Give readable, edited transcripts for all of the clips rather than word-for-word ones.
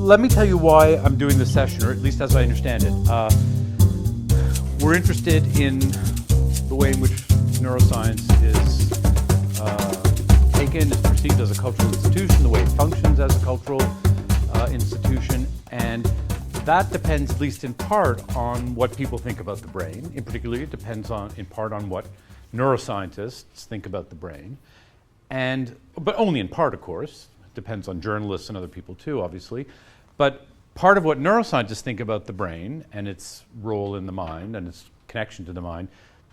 let me tell you why I'm doing this session, or at least as I understand it. We're interested in the way in which neuroscience is taken, is perceived as a cultural institution, the way it functions as a cultural institution, and that depends, at least in part, on what people think about the brain. In particular, it depends in part on what neuroscientists think about the brain, but only in part, of course. It depends on journalists and other people too, obviously. But part of what neuroscientists think about the brain and its role in the mind and its connection to the mind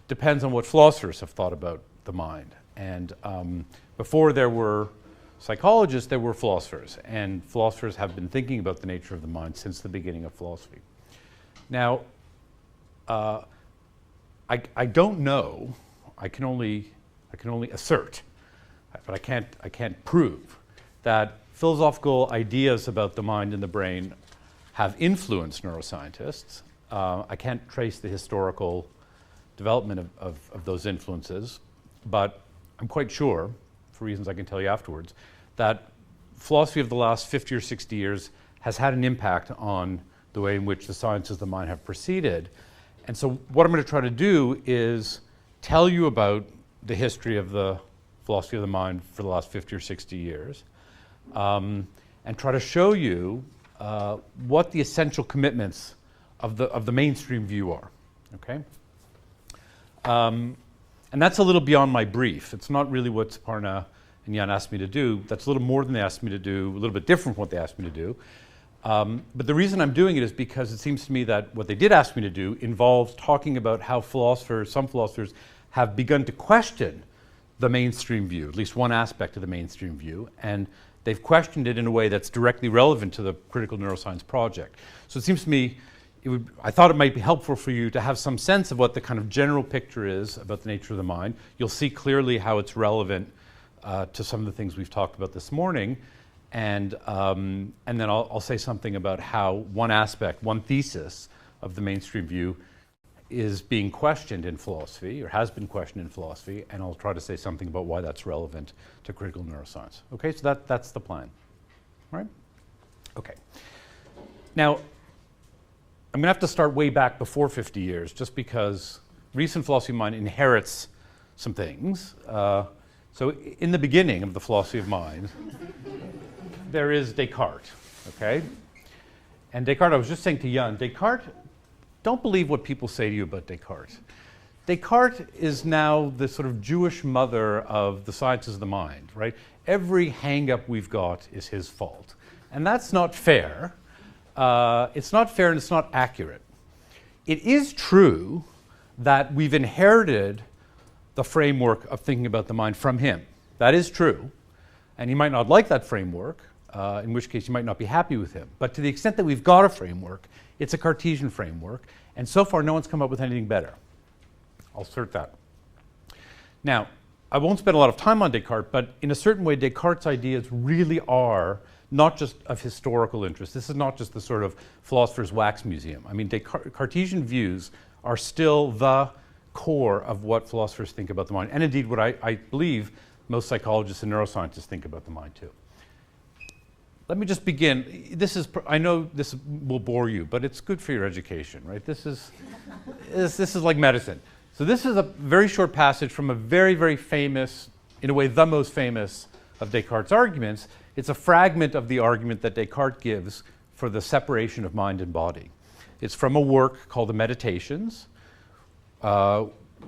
depends on what philosophers have thought about the mind. And before there were psychologists, there were philosophers, and philosophers have been thinking about the nature of the mind since the beginning of philosophy. Now, I don't know. I can only assert, but I can't prove that philosophical ideas about the mind and the brain have influenced neuroscientists. I can't trace the historical development of those influences, but I'm quite sure, for reasons I can tell you afterwards, that philosophy of the last 50 or 60 years has had an impact on the way in which the sciences of the mind have proceeded. And so what I'm going to try to do is tell you about the history of the philosophy of the mind for the last 50 or 60 years, and try to show you what the essential commitments of the mainstream view are. Okay? And that's a little beyond my brief. It's not really what Suparna and Jan asked me to do. That's a little more than they asked me to do, a little bit different from what they asked me to do. But the reason I'm doing it is because it seems to me that what they did ask me to do involves talking about how some philosophers have begun to question the mainstream view, at least one aspect of the mainstream view, and they've questioned it in a way that's directly relevant to the critical neuroscience project. So it seems to me, I thought it might be helpful for you to have some sense of what the kind of general picture is about the nature of the mind. You'll see clearly how it's relevant to some of the things we've talked about this morning, and then I'll say something about how one thesis of the mainstream view is being questioned in philosophy, or has been questioned in philosophy, and I'll try to say something about why that's relevant to critical neuroscience. Okay, so that's the plan. All right? Okay. Now, I'm going to have to start way back before 50 years, just because recent philosophy of mind inherits some things. So in the beginning of the philosophy of mind, there is Descartes, okay? And Descartes, I was just saying to Jan, Descartes, don't believe what people say to you about Descartes. Descartes is now the sort of Jewish mother of the sciences of the mind, right? Every hang-up we've got is his fault. And that's not fair. It's not fair and it's not accurate. It is true that we've inherited the framework of thinking about the mind from him. That is true. And he might not like that framework, in which case you might not be happy with him. But to the extent that we've got a framework, it's a Cartesian framework, and so far no one's come up with anything better. I'll assert that. Now, I won't spend a lot of time on Descartes, but in a certain way, Descartes' ideas really are not just of historical interest. This is not just the sort of philosopher's wax museum. I mean, Cartesian views are still the core of what philosophers think about the mind, and indeed what I believe most psychologists and neuroscientists think about the mind too. Let me just begin. I know this will bore you, but it's good for your education, right? This is like medicine. So this is a very short passage from a very, very famous, in a way the most famous of Descartes' arguments. It's a fragment of the argument that Descartes gives for the separation of mind and body. It's from a work called the Meditations,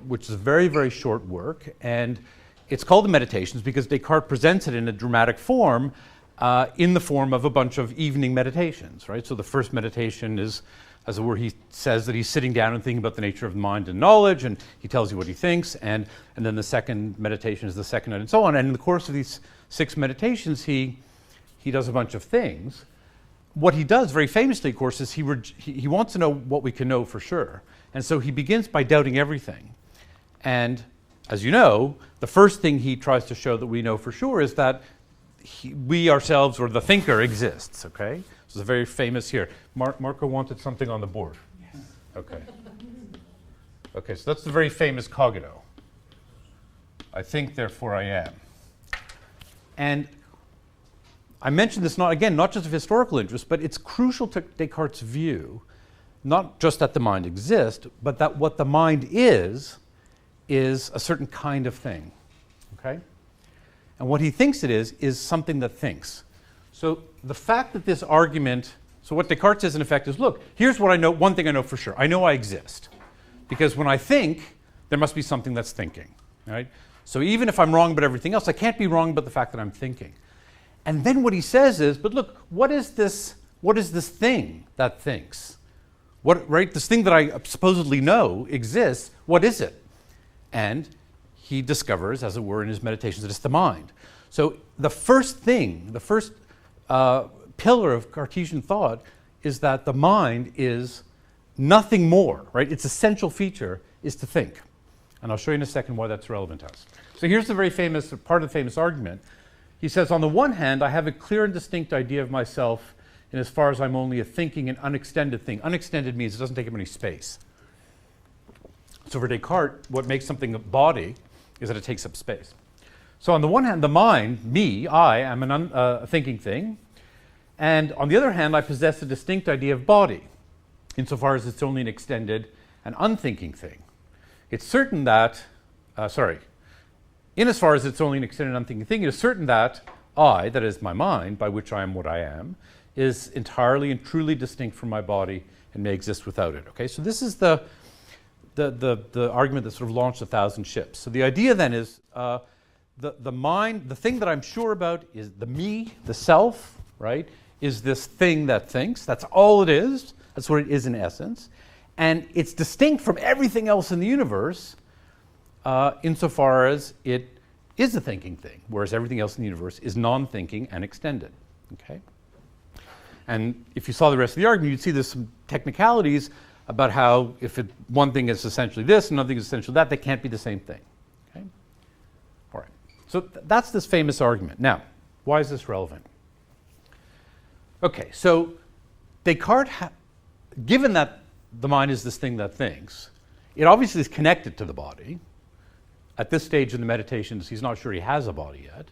which is a very, very short work, and it's called the Meditations because Descartes presents it in a dramatic form, in the form of a bunch of evening meditations, right? So the first meditation is, as it were, he says that he's sitting down and thinking about the nature of mind and knowledge, and he tells you what he thinks, and then the second meditation is the second night, and so on. And in the course of these 6 meditations, he does a bunch of things. What he does, very famously, of course, is he wants to know what we can know for sure. And so he begins by doubting everything. And as you know, the first thing he tries to show that we know for sure is that we ourselves, or the thinker, exists, okay? So it's very famous here. Marco wanted something on the board. Yes. Okay. Okay, so that's the very famous cogito. I think, therefore I am. And I mentioned this not just of historical interest, but it's crucial to Descartes' view, not just that the mind exists, but that what the mind is a certain kind of thing. Okay? And what he thinks it is something that thinks. So the fact that this argument, so what Descartes says in effect is, look, here's what I know, one thing I know for sure. I know I exist. Because when I think, there must be something that's thinking. Right? So even if I'm wrong about everything else, I can't be wrong about the fact that I'm thinking. And then what he says is, but look, what is this thing that thinks? Right? This thing that I supposedly know exists, what is it? And he discovers, as it were, in his meditations, that it's the mind. So the first thing, the first pillar of Cartesian thought is that the mind is nothing more, right? Its essential feature is to think. And I'll show you in a second why that's relevant to us. So here's the very famous, part of the famous argument. He says, on the one hand, I have a clear and distinct idea of myself in as far as I'm only a thinking and unextended thing. Unextended means it doesn't take up any space. So for Descartes, what makes something a body is that it takes up space. So on the one hand, the mind, me, I, am a thinking thing. And on the other hand, I possess a distinct idea of body, insofar as it's only an extended and unthinking thing. It's certain that, in as far as it's only an extended and unthinking thing, it is certain that I, that is my mind, by which I am what I am, is entirely and truly distinct from my body and may exist without it. Okay, so this is the argument that sort of launched 1,000 ships. So the idea then is the mind, the thing that I'm sure about is the me, the self, right, is this thing that thinks. That's all it is. That's what it is in essence. And it's distinct from everything else in the universe insofar as it is a thinking thing, whereas everything else in the universe is non-thinking and extended. Okay? And if you saw the rest of the argument, you'd see there's some technicalities about how if one thing is essentially this, another thing is essentially that, they can't be the same thing. Okay? All right. So that's this famous argument. Now, why is this relevant? Okay, so Descartes, given that the mind is this thing that thinks, it obviously is connected to the body. At this stage in the meditations, he's not sure he has a body yet,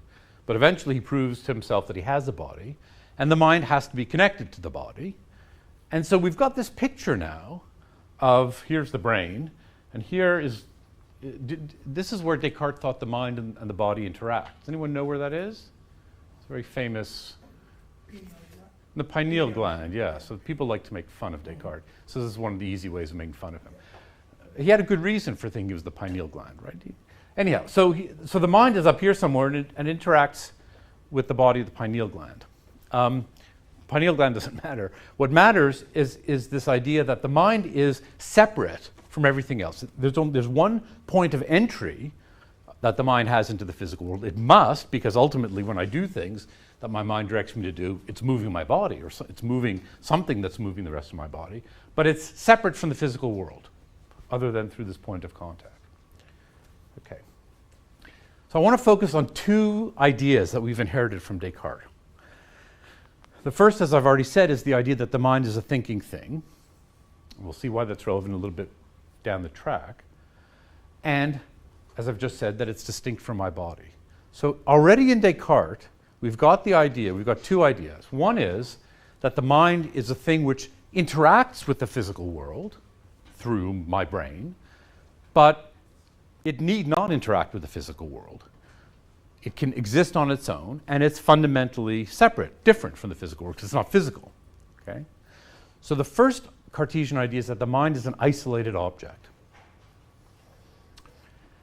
but eventually he proves to himself that he has a body, and the mind has to be connected to the body. And so we've got this picture now of, here's the brain, and here is, this is where Descartes thought the mind and the body interact. Does anyone know where that is? It's a very famous, the pineal gland, yeah. So people like to make fun of Descartes. So this is one of the easy ways of making fun of him. He had a good reason for thinking it was the pineal gland, right? Anyhow, so the mind is up here somewhere and interacts with the body of the pineal gland. Pineal gland doesn't matter. What matters is this idea that the mind is separate from everything else. There's one point of entry that the mind has into the physical world. It must, because ultimately when I do things that my mind directs me to do, it's moving my body, or it's moving something that's moving the rest of my body, but it's separate from the physical world, other than through this point of contact. Okay. So I want to focus on two ideas that we've inherited from Descartes. The first, as I've already said, is the idea that the mind is a thinking thing. We'll see why that's relevant a little bit down the track. And, as I've just said, that it's distinct from my body. So already in Descartes, we've got two ideas. One is that the mind is a thing which interacts with the physical world through my brain, but it need not interact with the physical world. It can exist on its own, and it's fundamentally separate, different from the physical world, because it's not physical. Okay? So the first Cartesian idea is that the mind is an isolated object.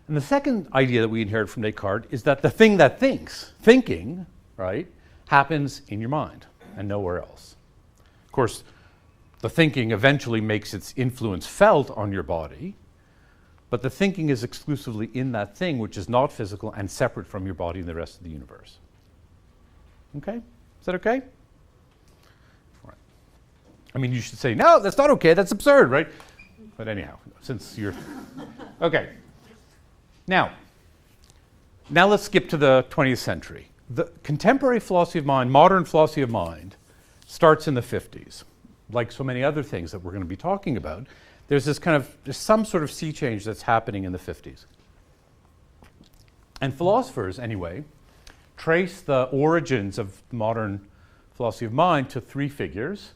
And the second idea that we inherit from Descartes is that the thing that thinks, thinking, right, happens in your mind and nowhere else. Of course, the thinking eventually makes its influence felt on your body, but the thinking is exclusively in that thing which is not physical and separate from your body and the rest of the universe. Okay? Is that okay? All right. I mean, you should say, no, that's not okay, that's absurd, right? But anyhow, since you're... Okay. Now let's skip to the 20th century. The contemporary philosophy of mind, modern philosophy of mind, starts in the 50s. Like so many other things that we're going to be talking about, there's some sort of sea change that's happening in the 50s. And philosophers, anyway, trace the origins of modern philosophy of mind to three figures.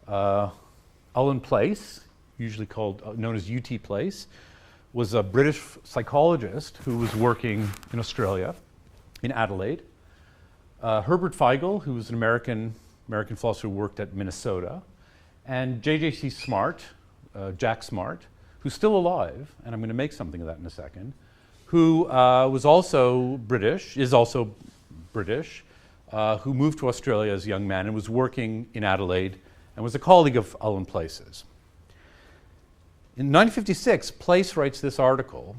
Ullen Place, usually known as UT Place, was a British psychologist who was working in Australia, in Adelaide. Herbert Feigl, who was an American philosopher who worked at Minnesota. And J.J.C. Smart, Jack Smart, who's still alive, and I'm going to make something of that in a second, who was also British, is also British, who moved to Australia as a young man and was working in Adelaide and was a colleague of Ullen Place's. In 1956, Place writes this article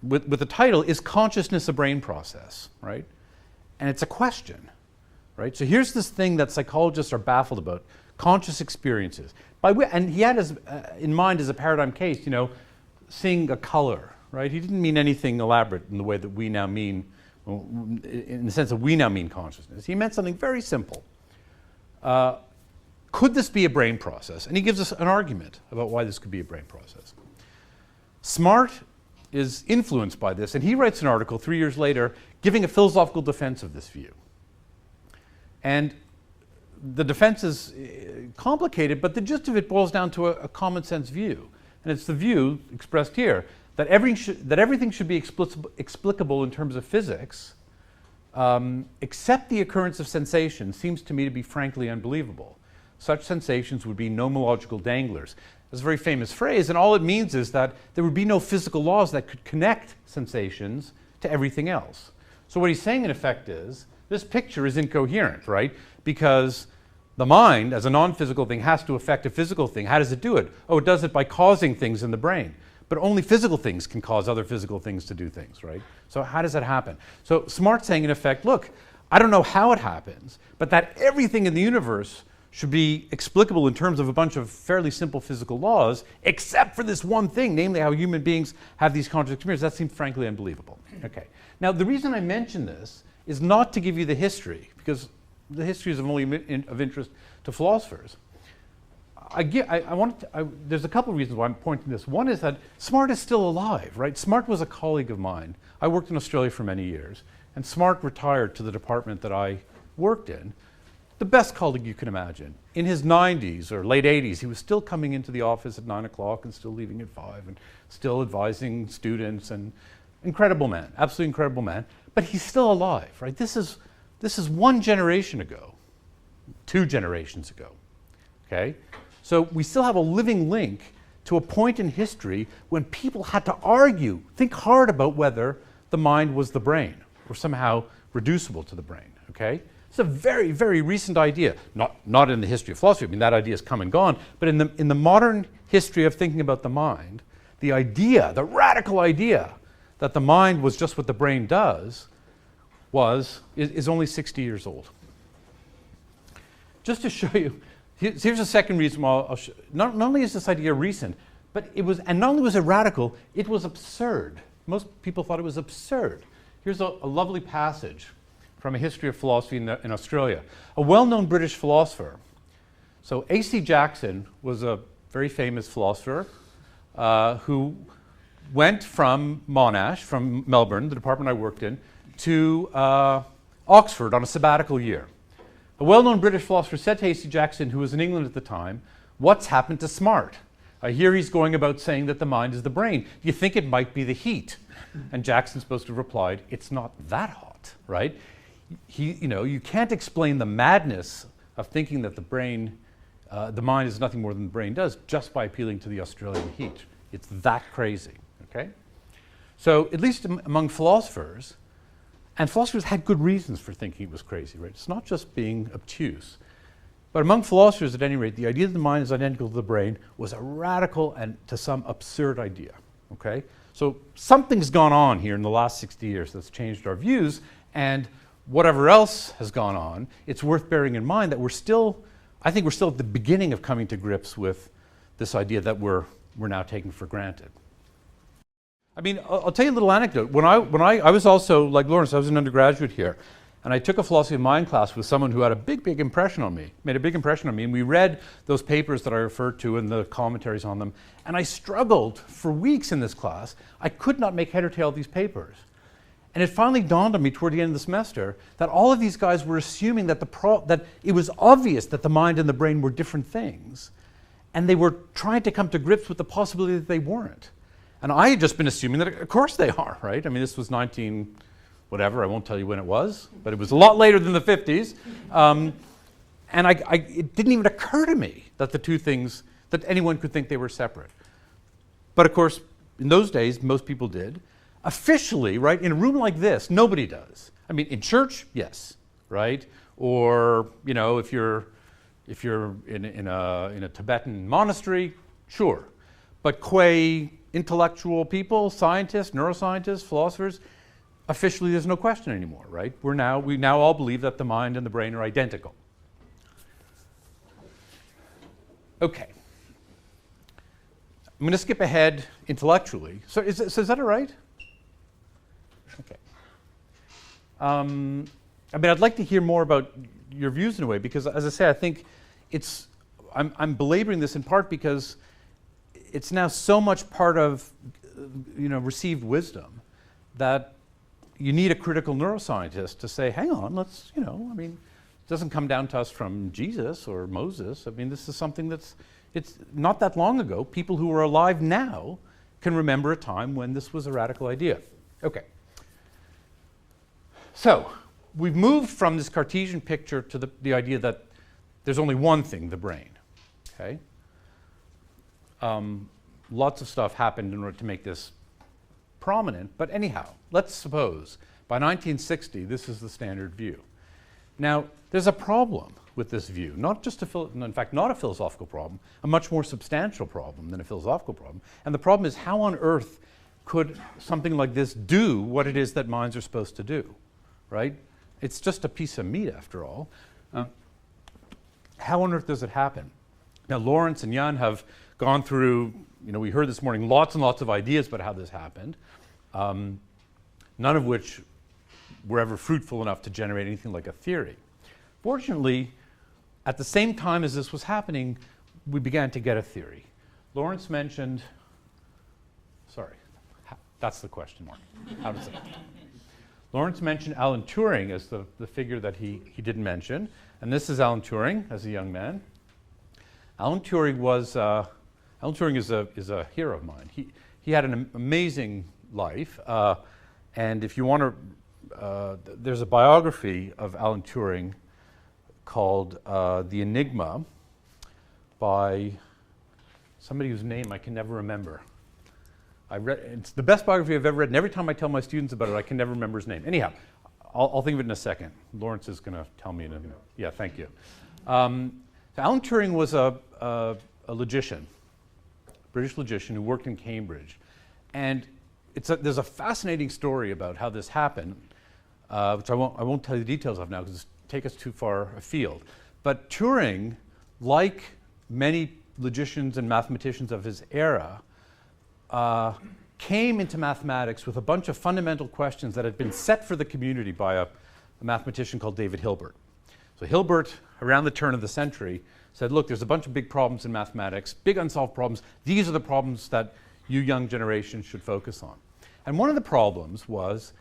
with the title, "Is Consciousness a Brain Process?" Right? And it's a question, right? So here's this thing that psychologists are baffled about, conscious experiences. And he had in mind as a paradigm case, seeing a color, right? He didn't mean anything elaborate in the way that we now mean, in the sense that we now mean consciousness. He meant something very simple. Could this be a brain process? And he gives us an argument about why this could be a brain process. Smart is influenced by this, and he writes an article 3 years later giving a philosophical defense of this view. And the defense is complicated, but the gist of it boils down to a common sense view. And it's the view expressed here that everything should be explicable in terms of physics, except the occurrence of sensation seems to me to be frankly unbelievable. Such sensations would be nomological danglers. That's a very famous phrase, and all it means is that there would be no physical laws that could connect sensations to everything else. So what he's saying in effect is, this picture is incoherent, right? Because the mind, as a non-physical thing, has to affect a physical thing. How does it do it? Oh, it does it by causing things in the brain. But only physical things can cause other physical things to do things, right? So how does that happen? So Smart's saying, in effect, look, I don't know how it happens, but that everything in the universe should be explicable in terms of a bunch of fairly simple physical laws, except for this one thing, namely how human beings have these conscious experiences. That seems frankly unbelievable. Okay. Now, the reason I mention this is not to give you the history, because the history is only of interest to philosophers. There's a couple of reasons why I'm pointing this. One is that Smart is still alive, right? Smart was a colleague of mine. I worked in Australia for many years, and Smart retired to the department that I worked in. The best colleague you can imagine. In his 90s or late 80s, he was still coming into the office at 9 o'clock and still leaving at 5 and still advising students, and incredible man, absolutely incredible man. But he's still alive, right? This is one generation ago, 2 generations ago, okay? So we still have a living link to a point in history when people had to argue, think hard about whether the mind was the brain or somehow reducible to the brain, okay? It's a very, very recent idea. Not in the history of philosophy. I mean, that idea has come and gone. But in the modern history of thinking about the mind, the idea, the radical idea that the mind was just what the brain does is only 60 years old. Just to show you, here's a second reason why not only is this idea recent, but and not only was it radical, it was absurd. Most people thought it was absurd. Here's a lovely passage from a history of philosophy in Australia. A well-known British philosopher. So A.C. Jackson was a very famous philosopher who went from Monash, from Melbourne, the department I worked in, to Oxford on a sabbatical year. A well-known British philosopher said to A.C. Jackson, who was in England at the time, "What's happened to Smart? I hear he's going about saying that the mind is the brain. Do you think it might be the heat?" And Jackson's supposed to have replied, "It's not that hot," right? You can't explain the madness of thinking that the mind is nothing more than the brain does just by appealing to the Australian heat. It's that crazy, okay? So at least among philosophers, and philosophers had good reasons for thinking it was crazy, right? It's not just being obtuse. But among philosophers, at any rate, the idea that the mind is identical to the brain was a radical and to some absurd idea, okay? So something's gone on here in the last 60 years that's changed our views, and whatever else has gone on, it's worth bearing in mind that I think we're still at the beginning of coming to grips with this idea that we're now taking for granted. I mean, I'll tell you a little anecdote. When I was also, like Lawrence, I was an undergraduate here, and I took a philosophy of mind class with someone who had a big impression on me, and we read those papers that I referred to and the commentaries on them, and I struggled for weeks in this class. I could not make head or tail of these papers. And it finally dawned on me toward the end of the semester that all of these guys were assuming that that it was obvious that the mind and the brain were different things. And they were trying to come to grips with the possibility that they weren't. And I had just been assuming that, of course they are, right? I mean, this was 19, whatever, I won't tell you when it was, but it was a lot later than the 50s. And it didn't even occur to me that the two things, that anyone could think they were separate. But of course, in those days, most people did. Officially, right, in a room like this, nobody does. I mean, in church, yes, right? Or, you know, if you're in a Tibetan monastery, sure. But qua intellectual people, scientists, neuroscientists, philosophers, officially there's no question anymore, right? We now all believe that the mind and the brain are identical. Okay. I'm going to skip ahead intellectually. So is that all right? Okay. I mean, I'd like to hear more about your views in a way, because, as I say, I think I'm belaboring this in part because it's now so much part of, received wisdom that you need a critical neuroscientist to say, hang on, let's, I mean, it doesn't come down to us from Jesus or Moses. I mean, this is something it's not that long ago. People who are alive now can remember a time when this was a radical idea. Okay. So we've moved from this Cartesian picture to the idea that there's only one thing, the brain. Okay? Lots of stuff happened in order to make this prominent, but anyhow, let's suppose by 1960 this is the standard view. Now, there's a problem with this view, not just in fact, not a philosophical problem, a much more substantial problem than a philosophical problem. And the problem is, how on earth could something like this do what it is that minds are supposed to do? Right? It's just a piece of meat, after all. How on earth does it happen? Now, Lawrence and Jan have gone through, we heard this morning, lots and lots of ideas about how this happened, none of which were ever fruitful enough to generate anything like a theory. Fortunately, at the same time as this was happening, we began to get a theory. Lawrence mentioned, that's the question mark. How does it? Lawrence mentioned Alan Turing as the figure that he didn't mention, and this is Alan Turing as a young man. Alan Turing is a hero of mine. He had an amazing life, and if you want to, there's a biography of Alan Turing called The Enigma by somebody whose name I can never remember. It's the best biography I've ever read, and every time I tell my students about it, I can never remember his name. Anyhow, I'll think of it in a second. Lawrence is going to tell me in a minute. Yeah, thank you. So Alan Turing was a logician, British logician who worked in Cambridge. And there's a fascinating story about how this happened, which I won't tell you the details of now because it'll take us too far afield. But Turing, like many logicians and mathematicians of his era, came into mathematics with a bunch of fundamental questions that had been set for the community by a mathematician called David Hilbert. So Hilbert, around the turn of the century, said, look, there's a bunch of big problems in mathematics, big unsolved problems. These are the problems that you young generations should focus on. And one of the problems was,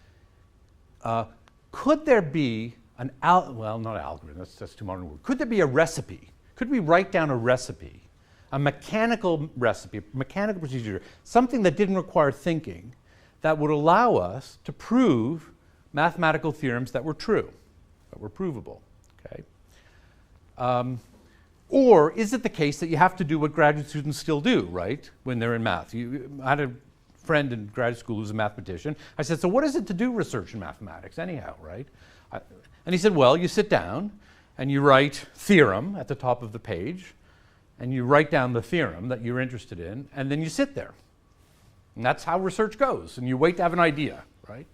could there be not algorithm, that's too modern a word. Could there be a recipe? Could we write down a recipe, a mechanical recipe, mechanical procedure, something that didn't require thinking, that would allow us to prove mathematical theorems that were true, that were provable? Okay. Or is it the case that you have to do what graduate students still do, right, when they're in math? I had a friend in graduate school who's a mathematician. I said, so what is it to do research in mathematics anyhow, right? And he said, well, you sit down and you write theorem at the top of the page, and you write down the theorem that you're interested in, and then you sit there. And that's how research goes, and you wait to have an idea, right?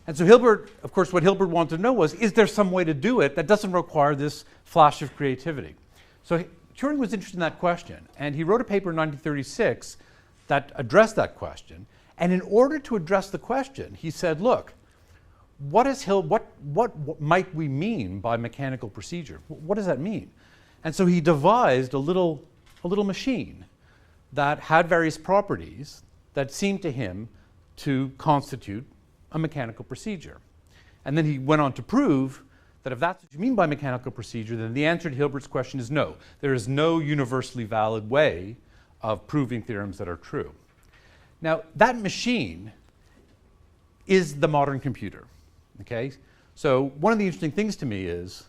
And so Hilbert, of course, what Hilbert wanted to know was, is there some way to do it that doesn't require this flash of creativity? So Turing was interested in that question, and he wrote a paper in 1936 that addressed that question. And in order to address the question, he said, look, what might we mean by mechanical procedure? What does that mean? And so he devised a little machine that had various properties that seemed to him to constitute a mechanical procedure. And then he went on to prove that if that's what you mean by mechanical procedure, then the answer to Hilbert's question is no. There is no universally valid way of proving theorems that are true. Now, that machine is the modern computer, okay? So one of the interesting things to me is,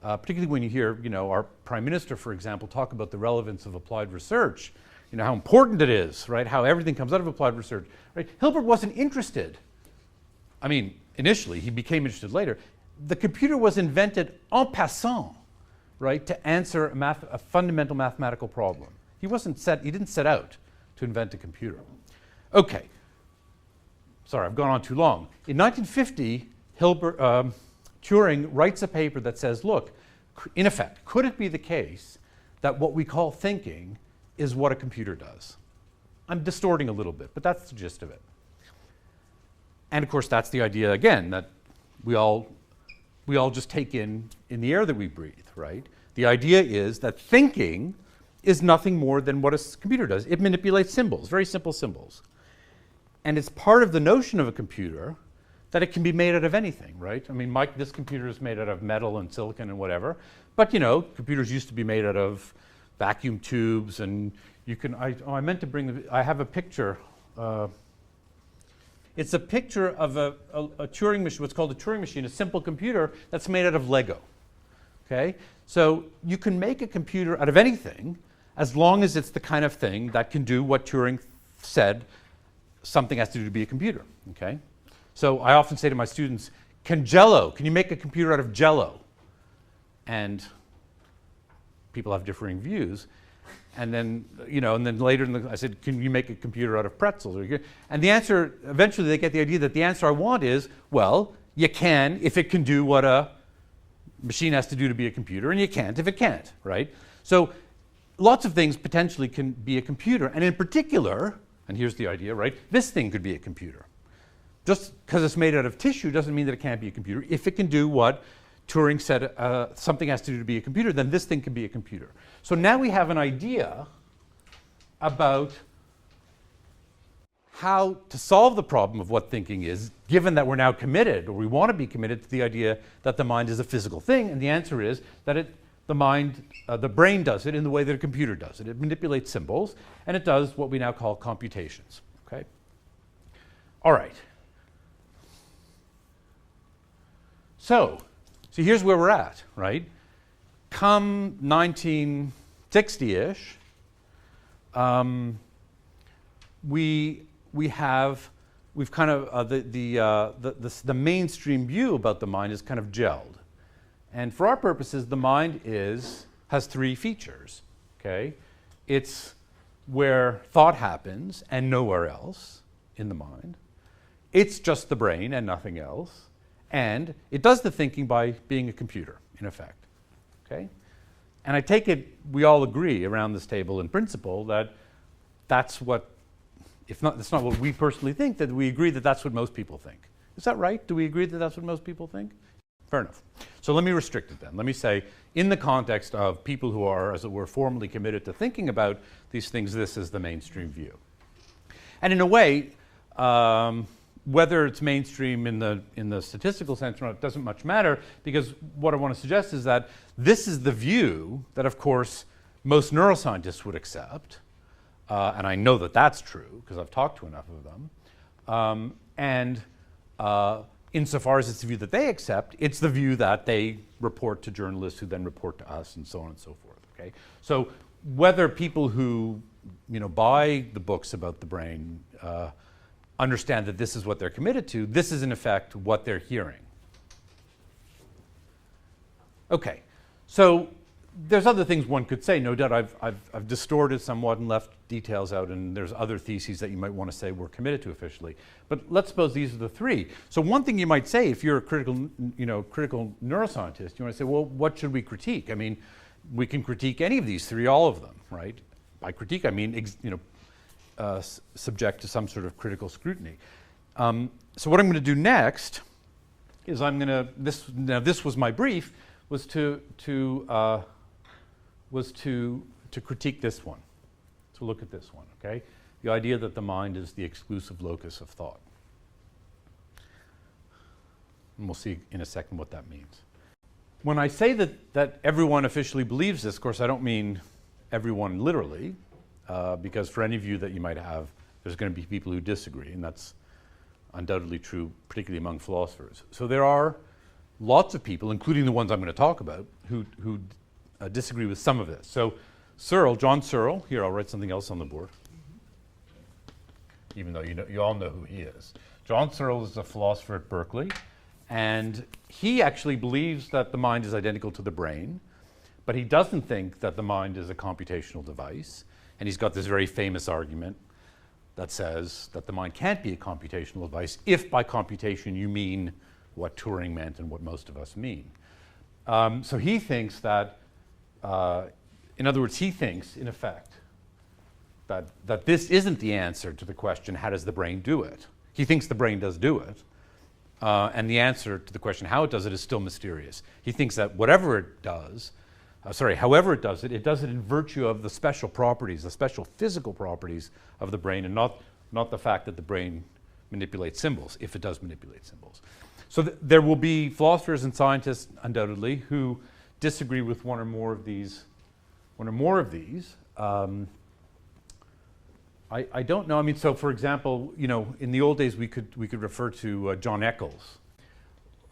particularly when you hear, our Prime Minister, for example, talk about the relevance of applied research, how important it is, right? How everything comes out of applied research, right? Hilbert wasn't interested. I mean, initially, he became interested later. The computer was invented en passant, right, to answer a fundamental mathematical problem. He didn't set out to invent a computer. Okay. Sorry, I've gone on too long. In 1950, Turing writes a paper that says, look, in effect, could it be the case that what we call thinking is what a computer does? I'm distorting a little bit, but that's the gist of it. And of course, that's the idea, again, that we all just take in the air that we breathe, right? The idea is that thinking is nothing more than what a computer does. It manipulates symbols, very simple symbols. And it's part of the notion of a computer that it can be made out of anything, right? I mean, this computer is made out of metal and silicon and whatever. But, computers used to be made out of vacuum tubes, and you can, I meant to bring, I have a picture. It's a picture of a Turing machine, what's called a Turing machine, a simple computer that's made out of Lego, okay? So you can make a computer out of anything as long as it's the kind of thing that can do what Turing said something has to do to be a computer, okay? So I often say to my students, can you make a computer out of Jell-O? And people have differing views. And then, later I said, can you make a computer out of pretzels? And the answer, eventually they get the idea that the answer I want is, well, you can if it can do what a machine has to do to be a computer, and you can't if it can't, right? So lots of things potentially can be a computer, and in particular, and here's the idea, right? This thing could be a computer. Just because it's made out of tissue doesn't mean that it can't be a computer. If it can do what Turing said something has to do to be a computer, then this thing can be a computer. So now we have an idea about how to solve the problem of what thinking is, given that we're now committed, or we want to be committed to the idea that the mind is a physical thing, and the answer is that the brain does it in the way that a computer does it. It manipulates symbols, and it does what we now call computations, okay? All right. So here's where we're at, right? Come 1960-ish, we've kind of the mainstream view about the mind is kind of gelled, and for our purposes, the mind has three features. Okay, it's where thought happens and nowhere else in the mind. It's just the brain and nothing else. And it does the thinking by being a computer, in effect. Okay? And I take it we all agree around this table in principle that that's what, if not, that's not what we personally think, that we agree that that's what most people think. Is that right? Do we agree that that's what most people think? Fair enough. So let me restrict it then. Let me say, in the context of people who are, as it were, formally committed to thinking about these things, this is the mainstream view. And in a way, whether it's mainstream in the statistical sense or not, it doesn't much matter, because what I want to suggest is that this is the view that, of course, most neuroscientists would accept, and I know that that's true because I've talked to enough of them, and insofar as it's the view that they accept, it's the view that they report to journalists who then report to us, and so on and so forth. Okay, so whether people who buy the books about the brain understand that this is what they're committed to, this is in effect what they're hearing. Okay, so there's other things one could say. No doubt I've distorted somewhat and left details out, and there's other theses that you might want to say we're committed to officially. But let's suppose these are the three. So one thing you might say, if you're a critical neuroscientist, you want to say, well, what should we critique? I mean, we can critique any of these three, all of them, right? By critique, I mean, subject to some sort of critical scrutiny. So what I'm going to do next is this was my brief, was to critique this one, to look at this one, okay? The idea that the mind is the exclusive locus of thought. And we'll see in a second what that means. When I say that everyone officially believes this, of course, I don't mean everyone literally, because for any view that you might have, there's going to be people who disagree, and that's undoubtedly true, particularly among philosophers. So there are lots of people, including the ones I'm going to talk about, who disagree with some of this. So Searle, John Searle, here I'll write something else on the board, even though you all know who he is. John Searle is a philosopher at Berkeley, and he actually believes that the mind is identical to the brain, but he doesn't think that the mind is a computational device. And he's got this very famous argument that says that the mind can't be a computational device if by computation you mean what Turing meant and what most of us mean. So he thinks that, in other words, he thinks, in effect, that this isn't the answer to the question, how does the brain do it? He thinks the brain does do it. And the answer to the question how it does it is still mysterious. He thinks that whatever it does, however it does it in virtue of the special properties, the special physical properties of the brain, and not the fact that the brain manipulates symbols, if it does manipulate symbols. So there will be philosophers and scientists, undoubtedly, who disagree with one or more of these. I don't know. I mean, so for example, in the old days we could refer to John Eccles.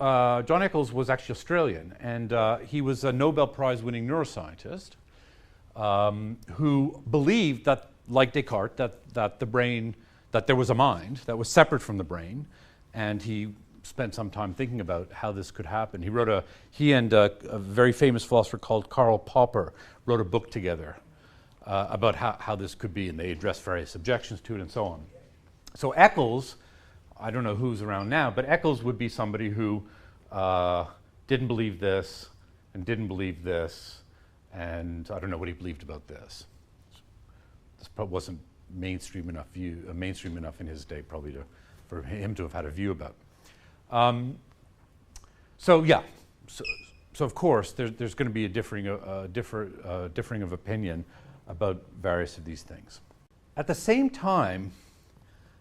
John Eccles was actually Australian, and he was a Nobel Prize-winning neuroscientist who believed that, like Descartes, that there was a mind that was separate from the brain, and he spent some time thinking about how this could happen. He and a very famous philosopher called Karl Popper wrote a book together about how this could be, and they addressed various objections to it and so on. So Eccles, I don't know who's around now, but Eccles would be somebody who didn't believe this and didn't believe this, and I don't know what he believed about this. This probably wasn't mainstream enough in his day, probably for him to have had a view about. So of course there's going to be a differing of opinion about various of these things. At the same time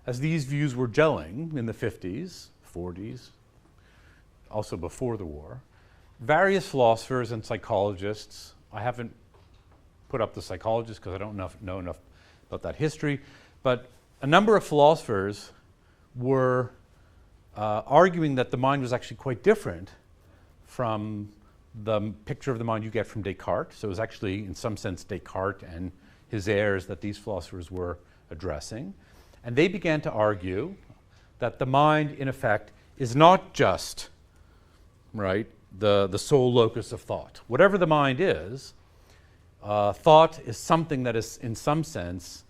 as these views were gelling in the 50s, 40s, also before the war, various philosophers and psychologists, I haven't put up the psychologists because I don't know enough about that history, but a number of philosophers were arguing that the mind was actually quite different from the picture of the mind you get from Descartes. So it was actually, in some sense, Descartes and his heirs that these philosophers were addressing. And they began to argue that the mind, in effect, is not just, the sole locus of thought. Whatever the mind is, thought is something that is, in some sense,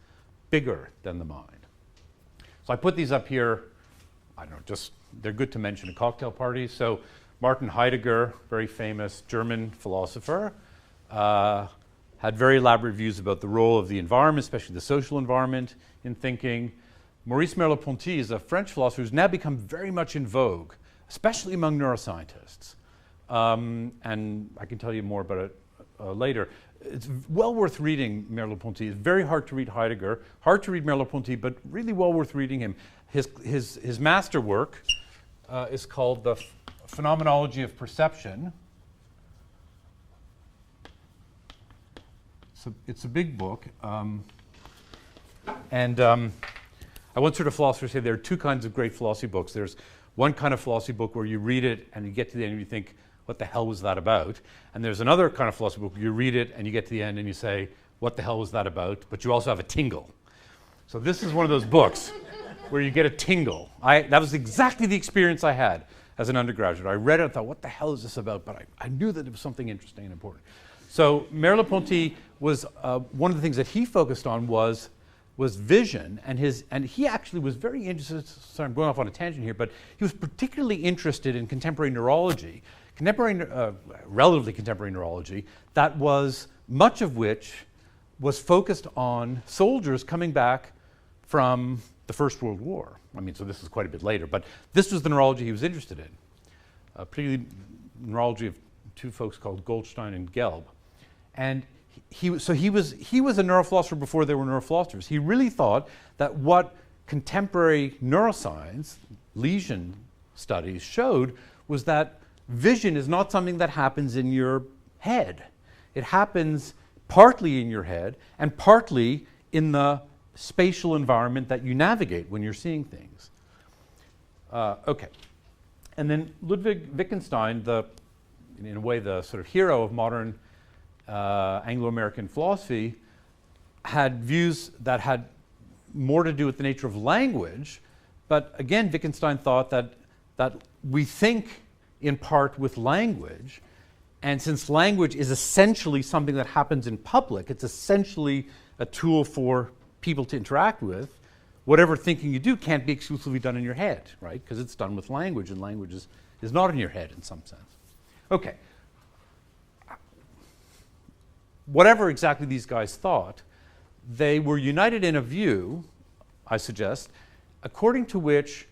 bigger than the mind. So I put these up here, they're good to mention at cocktail parties. So Martin Heidegger, very famous German philosopher, had very elaborate views about the role of the environment, especially the social environment, in thinking. Maurice Merleau-Ponty is a French philosopher who's now become very much in vogue, especially among neuroscientists. And I can tell you more about it later. It's well worth reading Merleau-Ponty. It's very hard to read Heidegger, hard to read Merleau-Ponty, but really well worth reading him. His masterwork is called The Phenomenology of Perception. It's a big book. I once heard a philosopher say there are two kinds of great philosophy books. There's one kind of philosophy book where you read it and you get to the end and you think, what the hell was that about? And there's another kind of philosophy book where you read it and you get to the end and you say, what the hell was that about? But you also have a tingle. So this is one of those books where you get a tingle. That was exactly the experience I had as an undergraduate. I read it and thought, what the hell is this about? But I knew that it was something interesting and important. So Merleau-Ponty was, one of the things that he focused on was vision, and he actually was very interested, sorry I'm going off on a tangent here, but he was particularly interested in contemporary neurology, relatively contemporary neurology, that was, much of which was focused on soldiers coming back from the First World War. I mean, so this is quite a bit later, but this was the neurology he was interested in, particularly neurology of two folks called Goldstein and Gelb. And he was a neurophilosopher before there were neurophilosophers. He really thought that what contemporary neuroscience, lesion studies, showed was that vision is not something that happens in your head. It happens partly in your head and partly in the spatial environment that you navigate when you're seeing things. Okay. And then Ludwig Wittgenstein, in a way the sort of hero of modern Anglo-American philosophy, had views that had more to do with the nature of language. But again, Wittgenstein thought that we think in part with language. And since language is essentially something that happens in public, it's essentially a tool for people to interact with, whatever thinking you do can't be exclusively done in your head, right? Because it's done with language, and language is not in your head in some sense. Okay. Whatever exactly these guys thought, they were united in a view, I suggest, according to which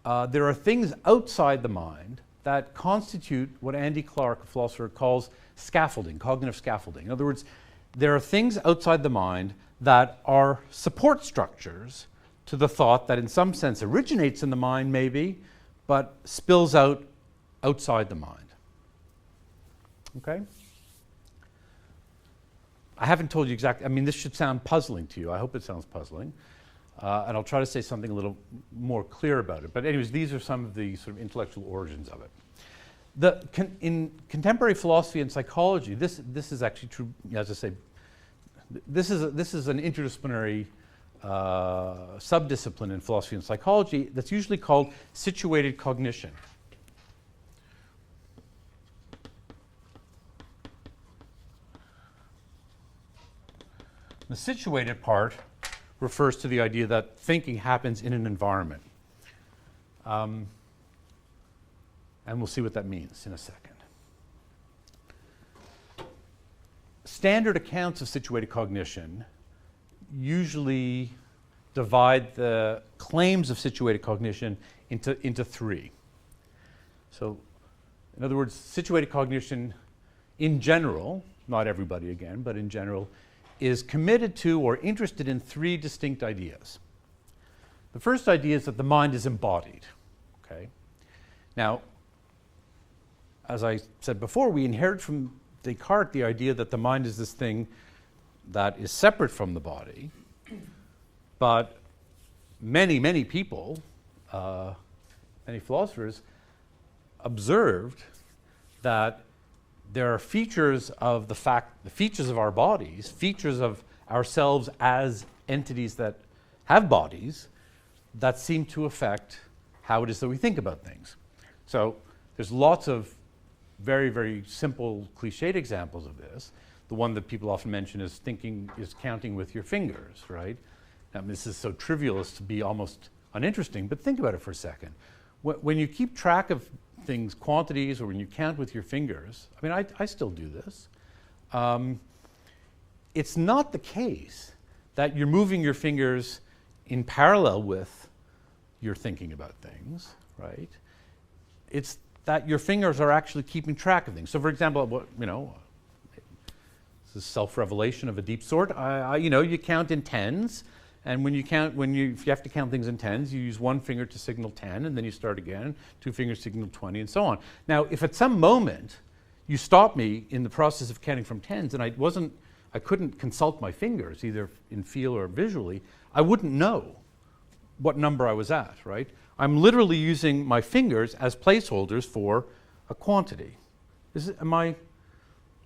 there are things outside the mind that constitute what Andy Clark, a philosopher, calls scaffolding, cognitive scaffolding. In other words, there are things outside the mind that are support structures to the thought that in some sense originates in the mind maybe, but spills out outside the mind. Okay? I haven't told you exactly, I mean, this should sound puzzling to you. I hope it sounds puzzling. And I'll try to say something a little more clear about it. But anyways, these are some of the sort of intellectual origins of it. In contemporary philosophy and psychology, this is actually true, as I say, this is an interdisciplinary subdiscipline in philosophy and psychology that's usually called situated cognition. The situated part refers to the idea that thinking happens in an environment. And we'll see what that means in a second. Standard accounts of situated cognition usually divide the claims of situated cognition into three. So, in other words, situated cognition in general, not everybody again, but in general, is committed to or interested in three distinct ideas. The first idea is that the mind is embodied. Okay? Now, as I said before, we inherit from Descartes the idea that the mind is this thing that is separate from the body, but many people, many philosophers, observed that there are features of the features of our bodies, features of ourselves as entities that have bodies, that seem to affect how it is that we think about things. So there's lots of very, very simple, cliched examples of this. The one that people often mention is counting with your fingers, right? Now, this is so trivial as to be almost uninteresting, but think about it for a second. When you keep track of things, quantities, or when you count with your fingers, I mean, I still do this. It's not the case that you're moving your fingers in parallel with your thinking about things, right? It's that your fingers are actually keeping track of things. So, for example, this is self-revelation of a deep sort. You count in tens. And if you have to count things in tens, you use one finger to signal 10, and then you start again, two fingers signal 20, and so on. Now, if at some moment you stop me in the process of counting from tens, and I couldn't consult my fingers, either in feel or visually, I wouldn't know what number I was at, right? I'm literally using my fingers as placeholders for a quantity. I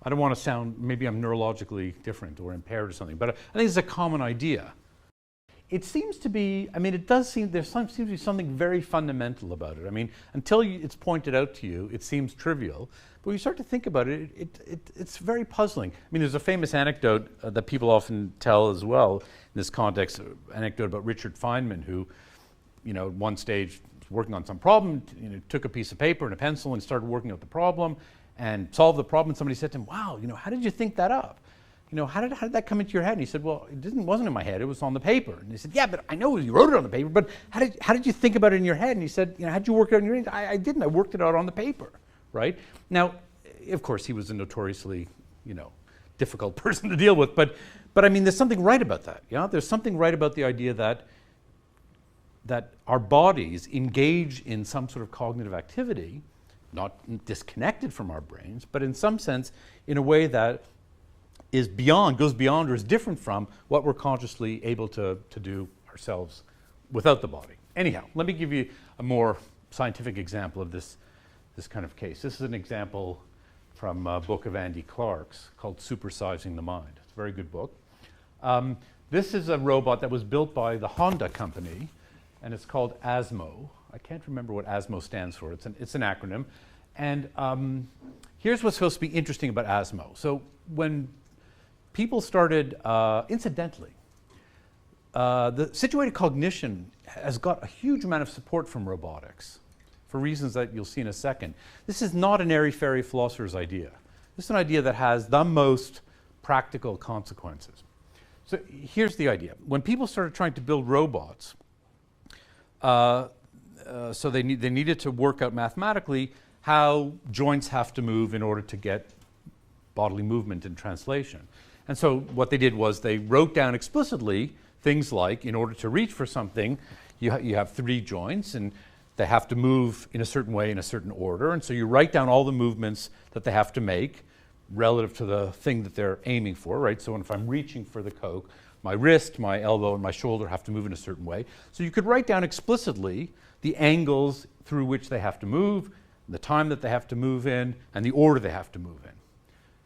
don't want to sound, maybe I'm neurologically different or impaired or something, but I think it's a common idea. It seems to be, there seems to be something very fundamental about it. I mean, until it's pointed out to you, it seems trivial. But when you start to think about it, it's very puzzling. I mean, there's a famous anecdote that people often tell as well in this context, an anecdote about Richard Feynman, who, at one stage was working on some problem, took a piece of paper and a pencil and started working out the problem and solved the problem. And somebody said to him, wow, how did you think that up? How did that come into your head? And he said, well, it wasn't in my head, it was on the paper. And he said, yeah, but I know you wrote it on the paper, but how did you think about it in your head? And he said, how did you work it out in your head? I didn't, I worked it out on the paper, right? Now, of course, he was a notoriously, difficult person to deal with, but I mean, there's something right about that, There's something right about the idea that our bodies engage in some sort of cognitive activity not disconnected from our brains, but in some sense in a way that is beyond, goes beyond or is different from what we're consciously able to do ourselves without the body. Anyhow, let me give you a more scientific example of this kind of case. This is an example from a book of Andy Clark's called Supersizing the Mind. It's a very good book. This is a robot that was built by the Honda company, and it's called ASMO. I can't remember what ASMO stands for. It's an acronym. And here's what's supposed to be interesting about ASMO. So when people started, incidentally, the situated cognition has got a huge amount of support from robotics for reasons that you'll see in a second. This is not an airy-fairy philosopher's idea. This is an idea that has the most practical consequences. So here's the idea. When people started trying to build robots, so they needed to work out mathematically how joints have to move in order to get bodily movement in translation. And so what they did was they wrote down explicitly things like, in order to reach for something, you have 3 joints, and they have to move in a certain way in a certain order. And so you write down all the movements that they have to make relative to the thing that they're aiming for, right? So if I'm reaching for the Coke, my wrist, my elbow, and my shoulder have to move in a certain way. So you could write down explicitly the angles through which they have to move, the time that they have to move in, and the order they have to move in.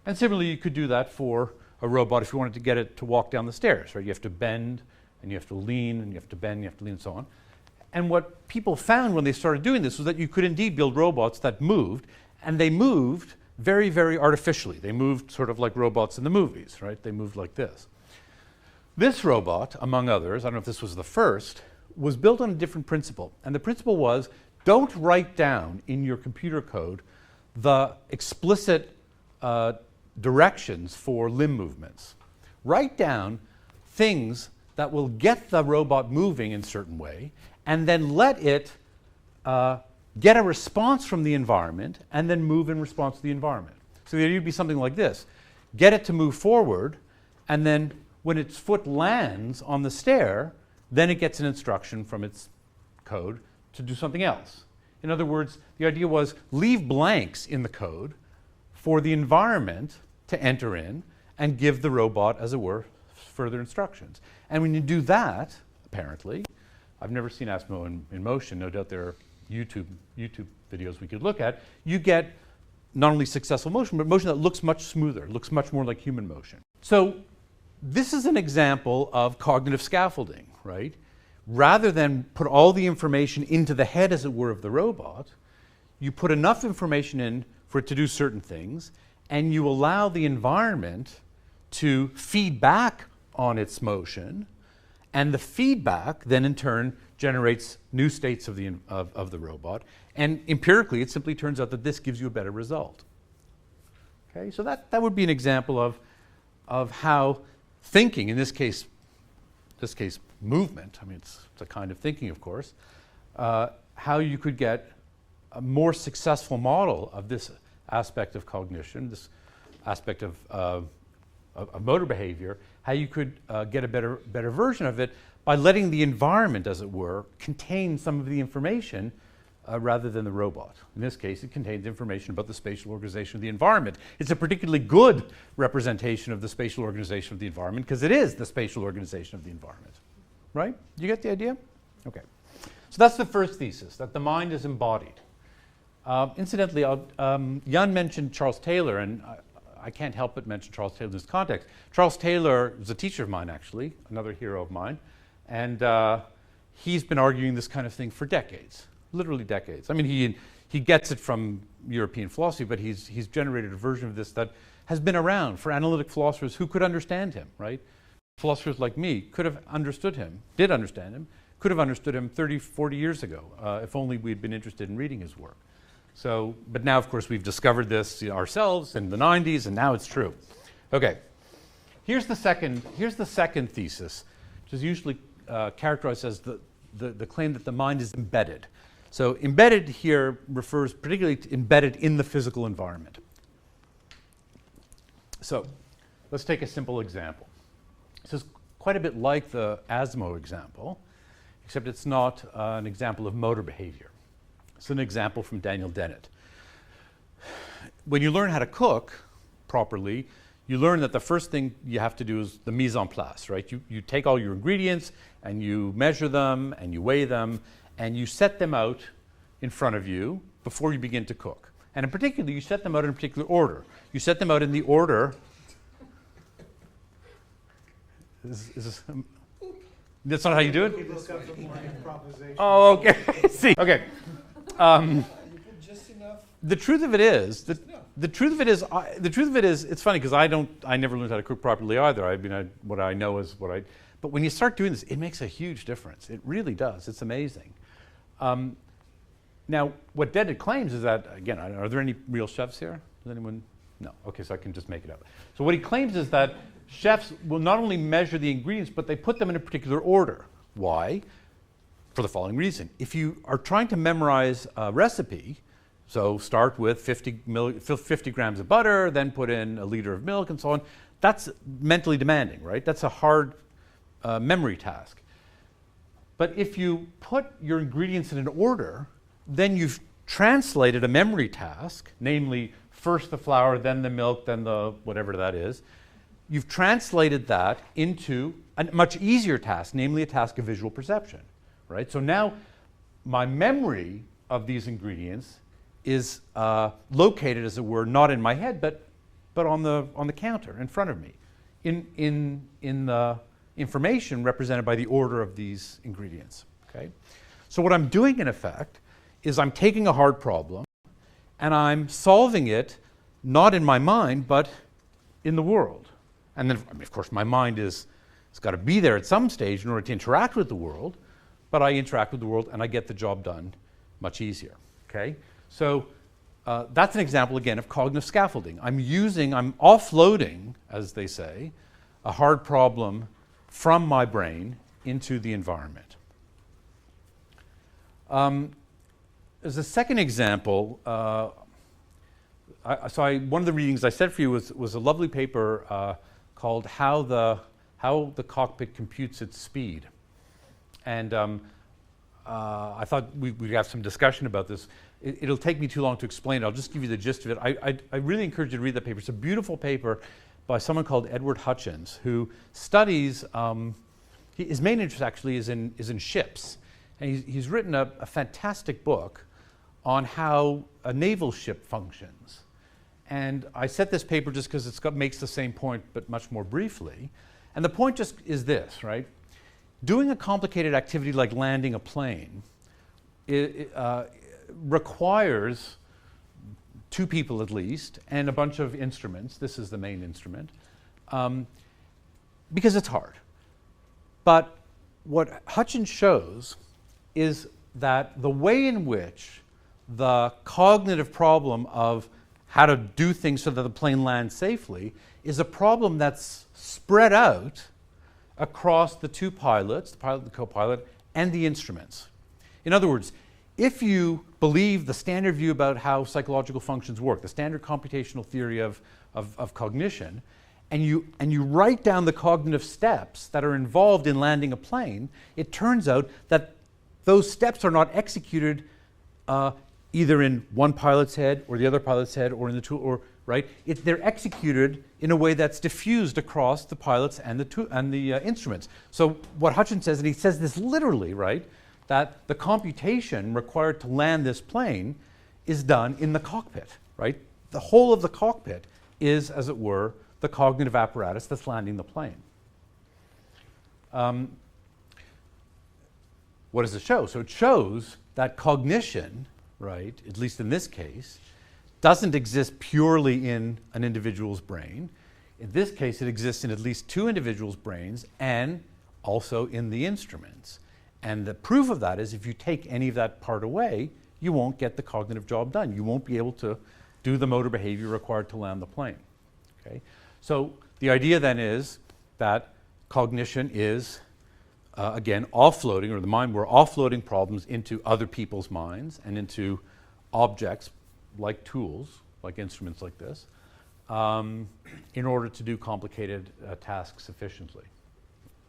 And similarly, you could do that for a robot if you wanted to get it to walk down the stairs, right? You have to bend, and you have to lean, and you have to bend, and you have to lean, and so on. And what people found when they started doing this was that you could indeed build robots that moved, and they moved very, very artificially. They moved sort of like robots in the movies, right? They moved like this. This robot, among others, I don't know if this was the first, was built on a different principle. And the principle was, don't write down in your computer code the explicit directions for limb movements. Write down things that will get the robot moving in a certain way, and then let it get a response from the environment and then move in response to the environment. So the idea would be something like this. Get it to move forward, and then when its foot lands on the stair, then it gets an instruction from its code to do something else. In other words, the idea was leave blanks in the code for the environment to enter in and give the robot, as it were, further instructions. And when you do that, apparently, I've never seen ASMO in motion, no doubt there are YouTube videos we could look at, you get not only successful motion, but motion that looks much smoother, looks much more like human motion. So this is an example of cognitive scaffolding, right? Rather than put all the information into the head, as it were, of the robot, you put enough information in for it to do certain things, and you allow the environment to feed back on its motion, and the feedback then in turn generates new states of the robot, and empirically it simply turns out that this gives you a better result. Okay, so that would be an example of how thinking, in this case movement, I mean it's a kind of thinking, of course, how you could get a more successful model of this aspect of cognition, this aspect of motor behavior, how you could get a better version of it by letting the environment, as it were, contain some of the information rather than the robot. In this case, it contains information about the spatial organization of the environment. It's a particularly good representation of the spatial organization of the environment because it is the spatial organization of the environment. Right? You get the idea? Okay. So that's the first thesis, that the mind is embodied. Incidentally, Jan mentioned Charles Taylor, and I can't help but mention Charles Taylor in this context. Charles Taylor was a teacher of mine, actually, another hero of mine, and he's been arguing this kind of thing for decades, literally decades. I mean, he gets it from European philosophy, but he's generated a version of this that has been around for analytic philosophers who could understand him, right? Philosophers like me could have understood him, did understand him, could have understood him 30, 40 years ago, if only we'd been interested in reading his work. So, but now, of course, we've discovered this ourselves in the 90s, and now it's true. Okay, here's the second thesis, which is usually characterized as the claim that the mind is embedded. So embedded here refers particularly to embedded in the physical environment. So let's take a simple example. This is quite a bit like the ASMO example, except it's not an example of motor behavior. It's an example from Daniel Dennett. when you learn how to cook properly, you learn that the first thing you have to do is the mise en place, right? You take all your ingredients and you measure them and you weigh them and you set them out in front of you before you begin to cook. And in particular, you set them out in a particular order. You set them out in the order. That's not how you do it? Oh, okay. See, okay. The truth of it is, it's funny because I never learned how to cook properly either. I mean, what I know is what I, but when you start doing this, it makes a huge difference. It really does. It's amazing. Now, what Dead claims is that, again, are there any real chefs here? Does anyone? No. Okay, so I can just make it up. So what he claims is that chefs will not only measure the ingredients, but they put them in a particular order. Why? For the following reason. If you are trying to memorize a recipe, so start with 50 grams of butter, then put in a liter of milk and so on, that's mentally demanding, right? That's a hard memory task. But if you put your ingredients in an order, then you've translated a memory task, namely first the flour, then the milk, then the whatever that is. You've translated that into a much easier task, namely a task of visual perception, right? So now my memory of these ingredients is located, as it were, not in my head, but on the counter in front of me, in the information represented by the order of these ingredients. Okay, so what I'm doing, in effect, is I'm taking a hard problem and I'm solving it not in my mind, but in the world. And then, I mean, of course, my mind it's got to be there at some stage in order to interact with the world, but I interact with the world and I get the job done much easier. Okay. So that's an example, again, of cognitive scaffolding. I'm offloading, as they say, a hard problem from my brain into the environment. As a second example, one of the readings I said for you was a lovely paper called How the Cockpit Computes Its Speed. And I thought we'd have some discussion about this. It'll take me too long to explain it. I'll just give you the gist of it. I really encourage you to read that paper. It's a beautiful paper by someone called Edward Hutchins, who studies, his main interest actually is in ships. And he's written a fantastic book on how a naval ship functions. And I set this paper just because it makes the same point, but much more briefly. And the point just is this, right? Doing a complicated activity like landing a plane requires two people at least, and a bunch of instruments. This is the main instrument, because it's hard. But what Hutchins shows is that the way in which the cognitive problem of how to do things so that the plane lands safely is a problem that's spread out across the two pilots, the pilot and the co-pilot, and the instruments. In other words, if you believe the standard view about how psychological functions work, the standard computational theory of cognition, and you write down the cognitive steps that are involved in landing a plane, it turns out that those steps are not executed either in one pilot's head or the other pilot's head or in the two, or right? They're executed in a way that's diffused across the pilots and the instruments. So what Hutchins says, and he says this literally, right, that the computation required to land this plane is done in the cockpit, right? The whole of the cockpit is, as it were, the cognitive apparatus that's landing the plane. What does it show? So it shows that cognition, right, at least in this case, doesn't exist purely in an individual's brain. In this case, it exists in at least two individuals' brains and also in the instruments. And the proof of that is if you take any of that part away, you won't get the cognitive job done. You won't be able to do the motor behavior required to land the plane. Okay? So the idea then is that cognition is, again, offloading, or the mind, we're offloading problems into other people's minds and into objects like tools, like instruments like this, in order to do complicated tasks efficiently,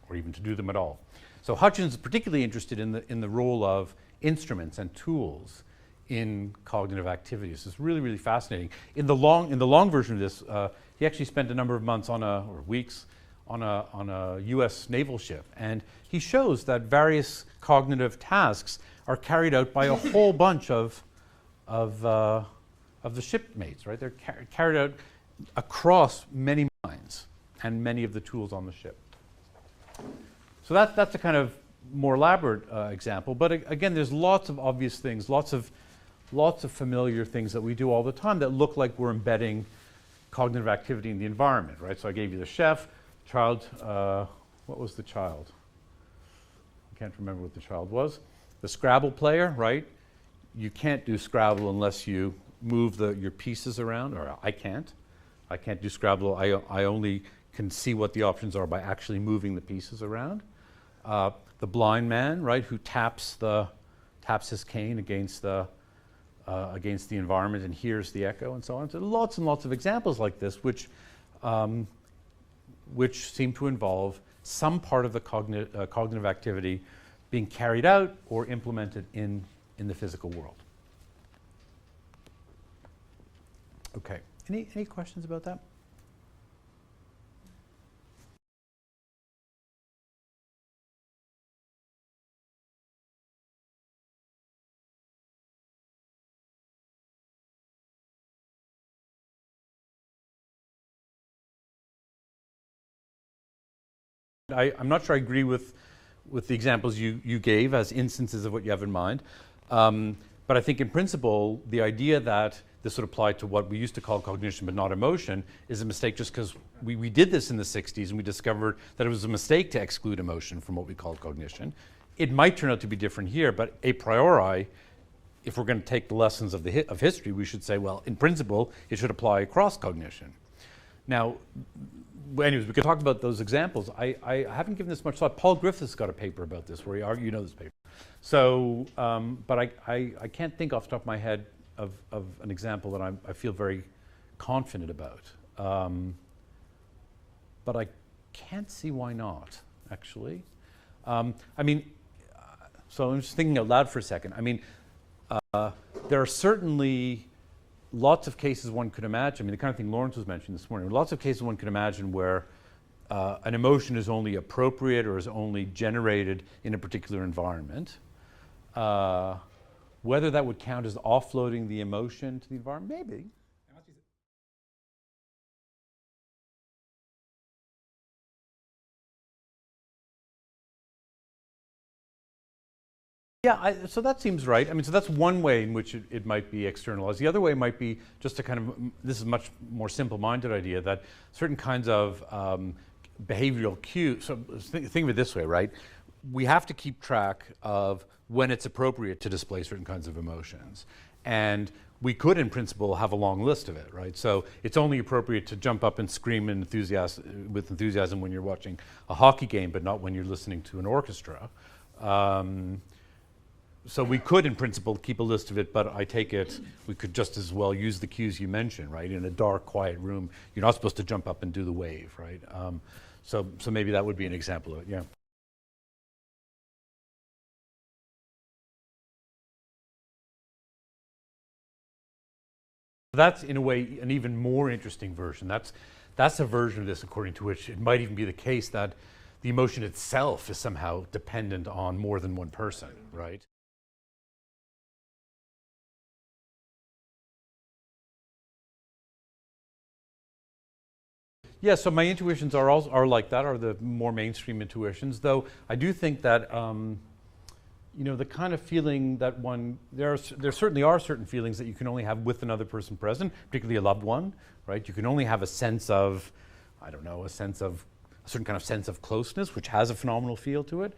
or even to do them at all. So Hutchins is particularly interested in the role of instruments and tools in cognitive activities. It's really, really fascinating. In the long version of this, he actually spent a number of months or weeks on a U.S. naval ship, and he shows that various cognitive tasks are carried out by a whole bunch of the shipmates, right? They're carried out across many minds and many of the tools on the ship. So that's a kind of more elaborate example, but again, there's lots of obvious things, lots of familiar things that we do all the time that look like we're embedding cognitive activity in the environment, right? So I gave you the chef, child, what was the child? I can't remember what the child was. The Scrabble player, right? You can't do Scrabble unless you move your pieces around, or I can't. I can't do Scrabble. I only can see what the options are by actually moving the pieces around. The blind man, right, who taps his cane against the environment and hears the echo and so on. So lots and lots of examples like this, which seem to involve some part of the cognitive activity being carried out or implemented in the physical world. Okay, any questions about that? I'm not sure I agree with the examples you gave as instances of what you have in mind. But I think in principle, the idea that this would apply to what we used to call cognition but not emotion is a mistake, just because we did this in the 60s and we discovered that it was a mistake to exclude emotion from what we called cognition. It might turn out to be different here, but a priori, if we're going to take the lessons of history, we should say, well, in principle, it should apply across cognition. Now, anyways, we could talk about those examples. I haven't given this much thought. Paul Griffiths got a paper about this where he argued, you know this paper. So, but I can't think off the top of my head of an example that I feel very confident about. But I can't see why not, actually. I mean, so I'm just thinking out loud for a second. I mean, there are certainly lots of cases one could imagine. I mean, the kind of thing Lawrence was mentioning this morning. Lots of cases one could imagine where an emotion is only appropriate or is only generated in a particular environment. Whether that would count as offloading the emotion to the environment, maybe. Yeah, so that seems right. I mean, so that's one way in which it might be externalized. The other way might be just a kind of, this is a much more simple-minded idea, that certain kinds of behavioral cues, so think of it this way, right? We have to keep track of when it's appropriate to display certain kinds of emotions. And we could, in principle, have a long list of it, right? So it's only appropriate to jump up and scream with enthusiasm when you're watching a hockey game, but not when you're listening to an orchestra. So we could, in principle, keep a list of it, but I take it we could just as well use the cues you mentioned, right? In a dark, quiet room, you're not supposed to jump up and do the wave, right? So maybe that would be an example of it, yeah. That's, in a way, an even more interesting version. That's a version of this according to which it might even be the case that the emotion itself is somehow dependent on more than one person, right? Yeah, so my intuitions are like that, are the more mainstream intuitions, though I do think that the kind of feeling that there certainly are certain feelings that you can only have with another person present, particularly a loved one, right? You can only have a sense of, I don't know, a certain kind of sense of closeness, which has a phenomenal feel to it,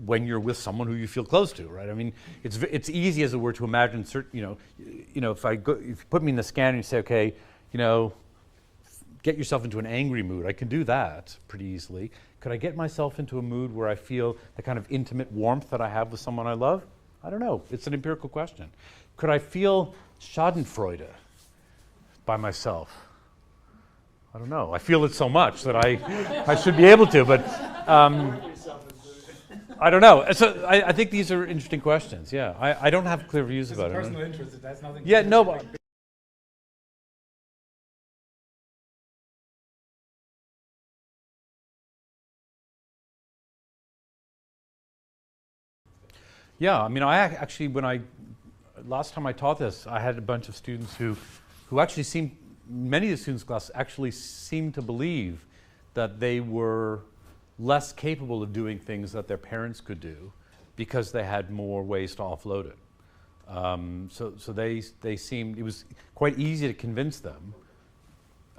when you're with someone who you feel close to, right? I mean, it's easy, as it were, to imagine certain, if you put me in the scanner and you say, okay, get yourself into an angry mood. I can do that pretty easily. Could I get myself into a mood where I feel the kind of intimate warmth that I have with someone I love? I don't know. It's an empirical question. Could I feel schadenfreude by myself? I don't know. I feel it so much that I should be able to, but I don't know. So I think these are interesting questions. Yeah, I don't have clear views about it. Personal interest. That's nothing. Yeah, no. But yeah, I mean, actually, last time I taught this, I had a bunch of students who actually many of the students in class actually seemed to believe that they were less capable of doing things that their parents could do because they had more ways to offload it. So they seemed, it was quite easy to convince them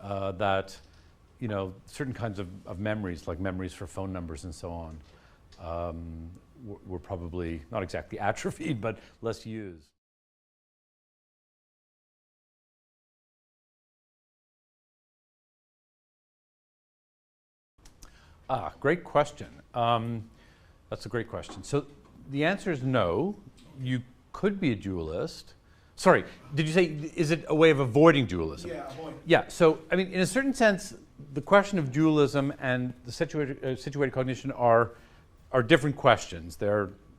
that, certain kinds of memories, like memories for phone numbers and so on, were probably not exactly atrophied, but less used. Great question. That's a great question. So the answer is no. You could be a dualist. Sorry, did you say, is it a way of avoiding dualism? Yeah, avoiding. Yeah, so, I mean, in a certain sense, the question of dualism and the situated cognition are different questions.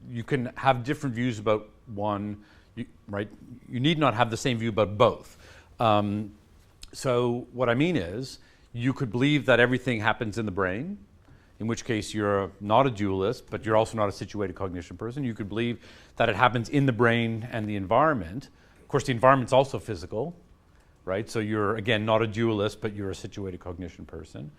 You can have different views about one, right? You need not have the same view about both. So what I mean is, you could believe that everything happens in the brain, in which case you're not a dualist, but you're also not a situated cognition person. You could believe that it happens in the brain and the environment. Of course, the environment's also physical, right? So you're, again, not a dualist, but you're a situated cognition person.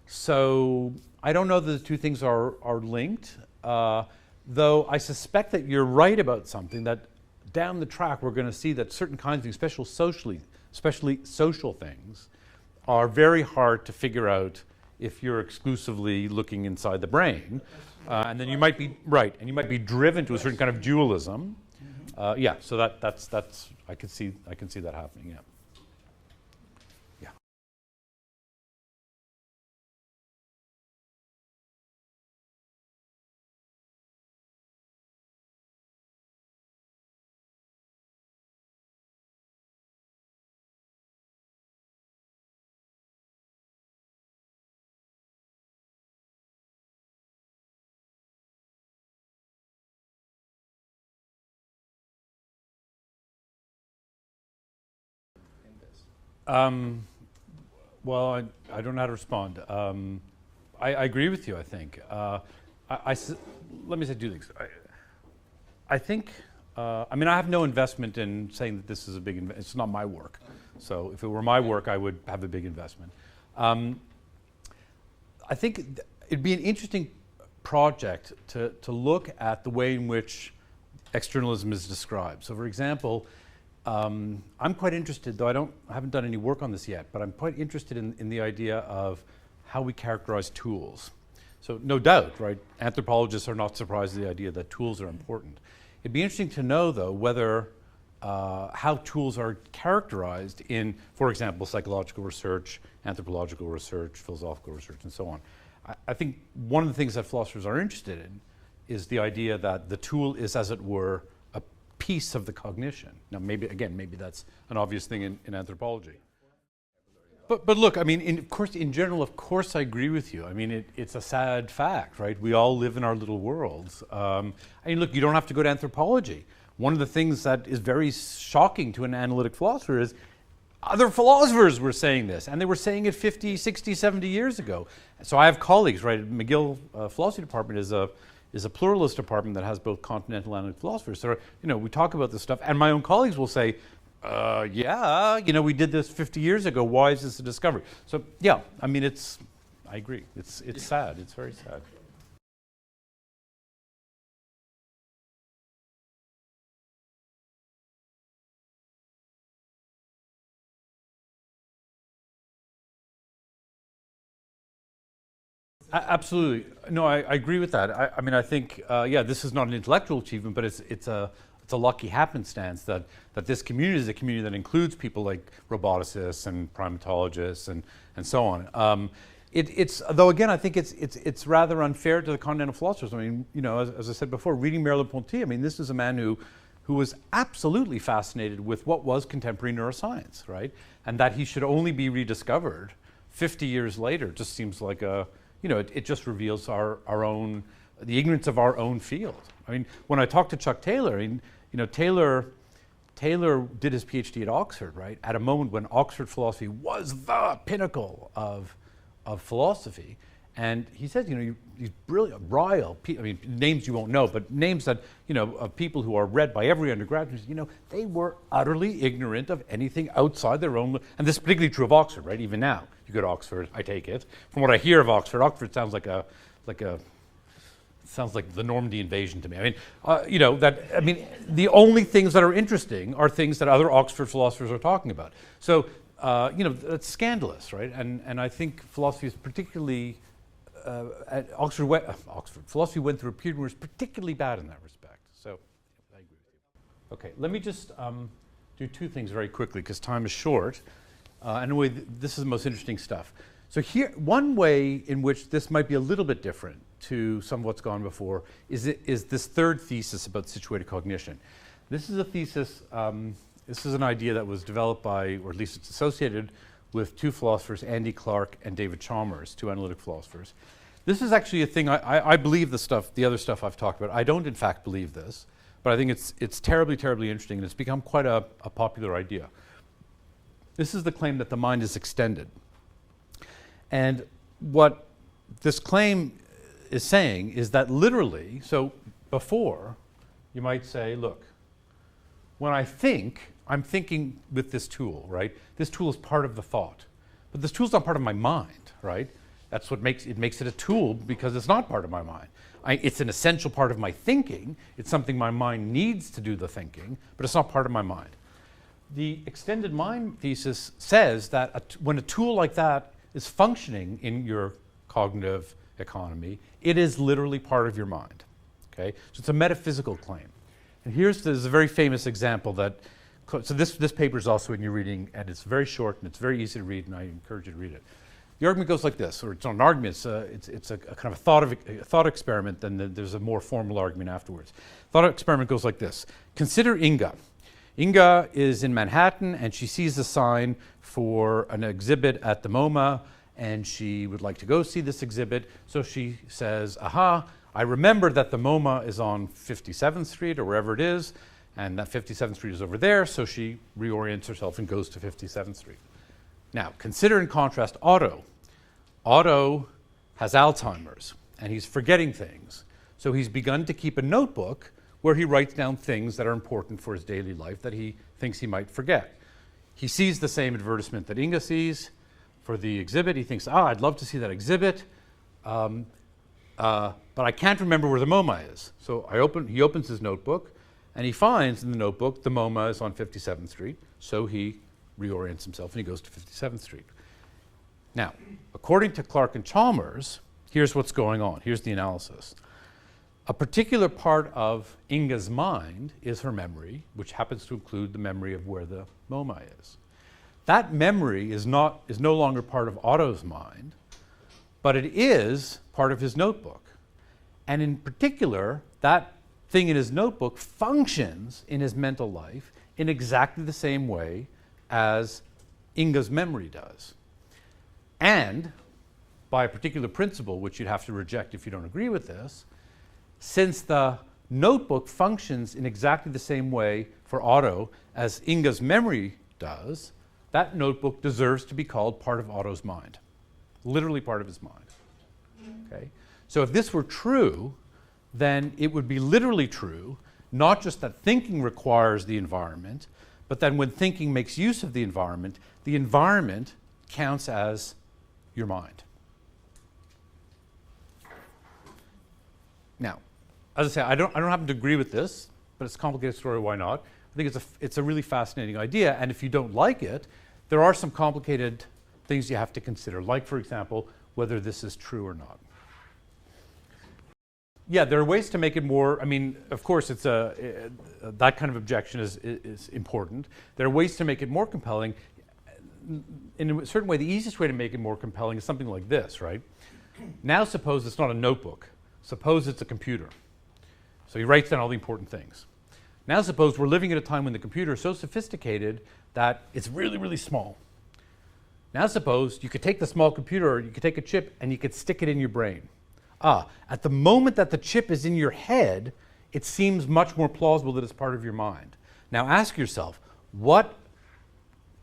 So I don't know that the two things are linked, though I suspect that you're right about something, that down the track we're going to see that certain kinds of things, especially social things, are very hard to figure out if you're exclusively looking inside the brain. And then you might be, right, and you might be driven to a certain kind of dualism. Yeah, so that's I can see that happening, yeah. Yeah. Well, I don't know how to respond. I agree with you, I think. Let me say two things. I think, I mean, I have no investment in saying that this is a big investment. It's not my work. So if it were my work, I would have a big investment. I think it'd be an interesting project to look at the way in which externalism is described. So for example, I'm quite interested, though I haven't done any work on this yet, but I'm quite interested in the idea of how we characterize tools. So no doubt, right, anthropologists are not surprised at the idea that tools are important. It'd be interesting to know, though, whether how tools are characterized in, for example, psychological research, anthropological research, philosophical research, and so on. I think one of the things that philosophers are interested in is the idea that the tool is, as it were, a piece of the cognition. Now, maybe that's an obvious thing in anthropology. But look, I mean, in general, of course, I agree with you. I mean, it's a sad fact, right? We all live in our little worlds. I mean, look, you don't have to go to anthropology. One of the things that is very shocking to an analytic philosopher is other philosophers were saying this, and they were saying it 50, 60, 70 years ago. So I have colleagues, right? McGill philosophy department is a pluralist department that has both continental and analytic philosophers. So, we talk about this stuff, and my own colleagues will say, yeah, we did this 50 years ago. Why is this a discovery? So, yeah, I mean, I agree. It's sad. It's very sad. Absolutely. No, I agree with that. I mean, I think, yeah, this is not an intellectual achievement, but it's a lucky happenstance that this community is a community that includes people like roboticists and primatologists and so on. Though again, I think it's rather unfair to the continental philosophers. I mean, as I said before, reading Merleau-Ponty, I mean, this is a man who was absolutely fascinated with what was contemporary neuroscience, right? And that he should only be rediscovered 50 years later just seems like a it just reveals our own, the ignorance of our own field. I mean, when I talked to Chuck Taylor, Taylor did his PhD at Oxford, right? At a moment when Oxford philosophy was the pinnacle of philosophy. And he says, these brilliant, Ryle, names you won't know, but names that, of people who are read by every undergraduate, they were utterly ignorant of anything outside their own, and this is particularly true of Oxford, right? Even now, you go to Oxford, I take it. From what I hear of Oxford sounds like sounds like the Normandy invasion to me. The only things that are interesting are things that other Oxford philosophers are talking about. So, that's scandalous, right? And I think philosophy is particularly, at Oxford, philosophy went through a period where it was particularly bad in that respect. So, I agree with you. Okay, let me just do two things very quickly because time is short. Anyway, this is the most interesting stuff. So here, one way in which this might be a little bit different to some of what's gone before is this third thesis about situated cognition. This is a thesis, this is an idea that was developed by, or at least it's associated with two philosophers, Andy Clark and David Chalmers, two analytic philosophers. This is actually a thing, I believe the other stuff I've talked about. I don't in fact believe this, but I think it's terribly, terribly interesting, and it's become quite a popular idea. This is the claim that the mind is extended. And what this claim is saying is that literally, so before, you might say, look, when I think, I'm thinking with this tool, right? This tool is part of the thought. But this tool's not part of my mind, right? That's what makes it a tool because it's not part of my mind. It's an essential part of my thinking. It's something my mind needs to do the thinking, but it's not part of my mind. The extended mind thesis says that when a tool like that is functioning in your cognitive economy, it is literally part of your mind, okay? So it's a metaphysical claim. And there's a very famous example that, so this paper is also in your reading, and it's very short and it's very easy to read, and I encourage you to read it. The argument goes like this, or it's not an argument, it's a kind of a thought experiment, then there's a more formal argument afterwards. Thought experiment goes like this. Consider Inga. Inga is in Manhattan, and she sees a sign for an exhibit at the MoMA, and she would like to go see this exhibit. So she says, aha, I remember that the MoMA is on 57th Street or wherever it is, and that 57th Street is over there, so she reorients herself and goes to 57th Street. Now, consider in contrast Otto. Otto has Alzheimer's, and he's forgetting things. So he's begun to keep a notebook where he writes down things that are important for his daily life that he thinks he might forget. He sees the same advertisement that Inga sees for the exhibit. He thinks, I'd love to see that exhibit, but I can't remember where the MoMA is. So he opens his notebook, and he finds in the notebook the MoMA is on 57th Street, so he reorients himself and he goes to 57th Street. Now, according to Clark and Chalmers, here's what's going on. Here's the analysis. A particular part of Inga's mind is her memory, which happens to include the memory of where the MoMA is. That memory is no longer part of Otto's mind, but it is part of his notebook. And in particular, that thing in his notebook functions in his mental life in exactly the same way as Inga's memory does. And by a particular principle, which you'd have to reject if you don't agree with this, since the notebook functions in exactly the same way for Otto as Inga's memory does, that notebook deserves to be called part of Otto's mind, literally part of his mind. Okay? So if this were true, then it would be literally true, not just that thinking requires the environment, but then when thinking makes use of the environment counts as your mind. Now, as I say, I don't happen to agree with this, but it's a complicated story, why not? I think it's a really fascinating idea, and if you don't like it, there are some complicated things you have to consider, like, for example, whether this is true or not. Yeah, there are ways to make it more, of course, that kind of objection is important. There are ways to make it more compelling. In a certain way, the easiest way to make it more compelling is something like this, right? Now suppose it's not a notebook. Suppose it's a computer. So he writes down all the important things. Now suppose we're living at a time when the computer is so sophisticated that it's really, really small. Now suppose you could take the small computer, or you could take a chip, and you could stick it in your brain. At the moment that the chip is in your head, it seems much more plausible that it's part of your mind. Now ask yourself,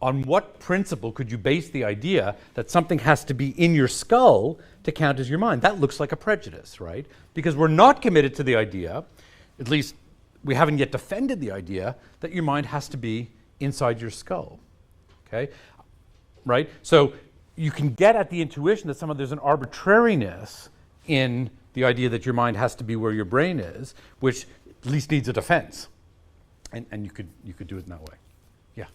on what principle could you base the idea that something has to be in your skull to count as your mind? That looks like a prejudice, right? Because we're not committed to the idea, at least we haven't yet defended the idea, that your mind has to be inside your skull, okay? Right? So you can get at the intuition that there's an arbitrariness in the idea that your mind has to be where your brain is, which at least needs a defense. And you could do it in that way. Yeah.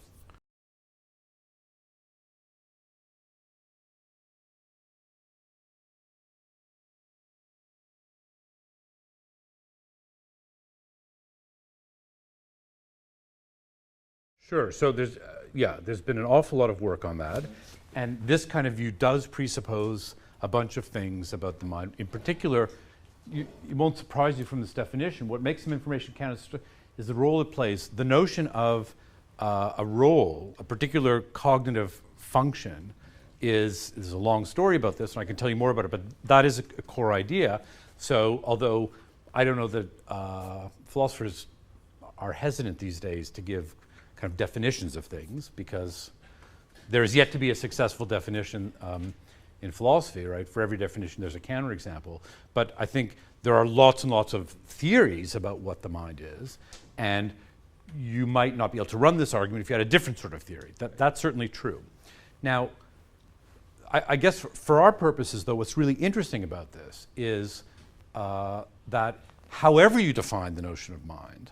Sure. So there's been an awful lot of work on that, and this kind of view does presuppose a bunch of things about the mind. In particular, it won't surprise you from this definition. What makes some information count is the role it plays. The notion of a role, a particular cognitive function, there's a long story about this, and I can tell you more about it, but that is a core idea. So although I don't know that philosophers are hesitant these days to give kind of definitions of things, because there is yet to be a successful definition in philosophy, right? For every definition there's a counterexample. But I think there are lots and lots of theories about what the mind is, and you might not be able to run this argument if you had a different sort of theory. That's certainly true. Now, I guess for our purposes, though, what's really interesting about this is that however you define the notion of mind,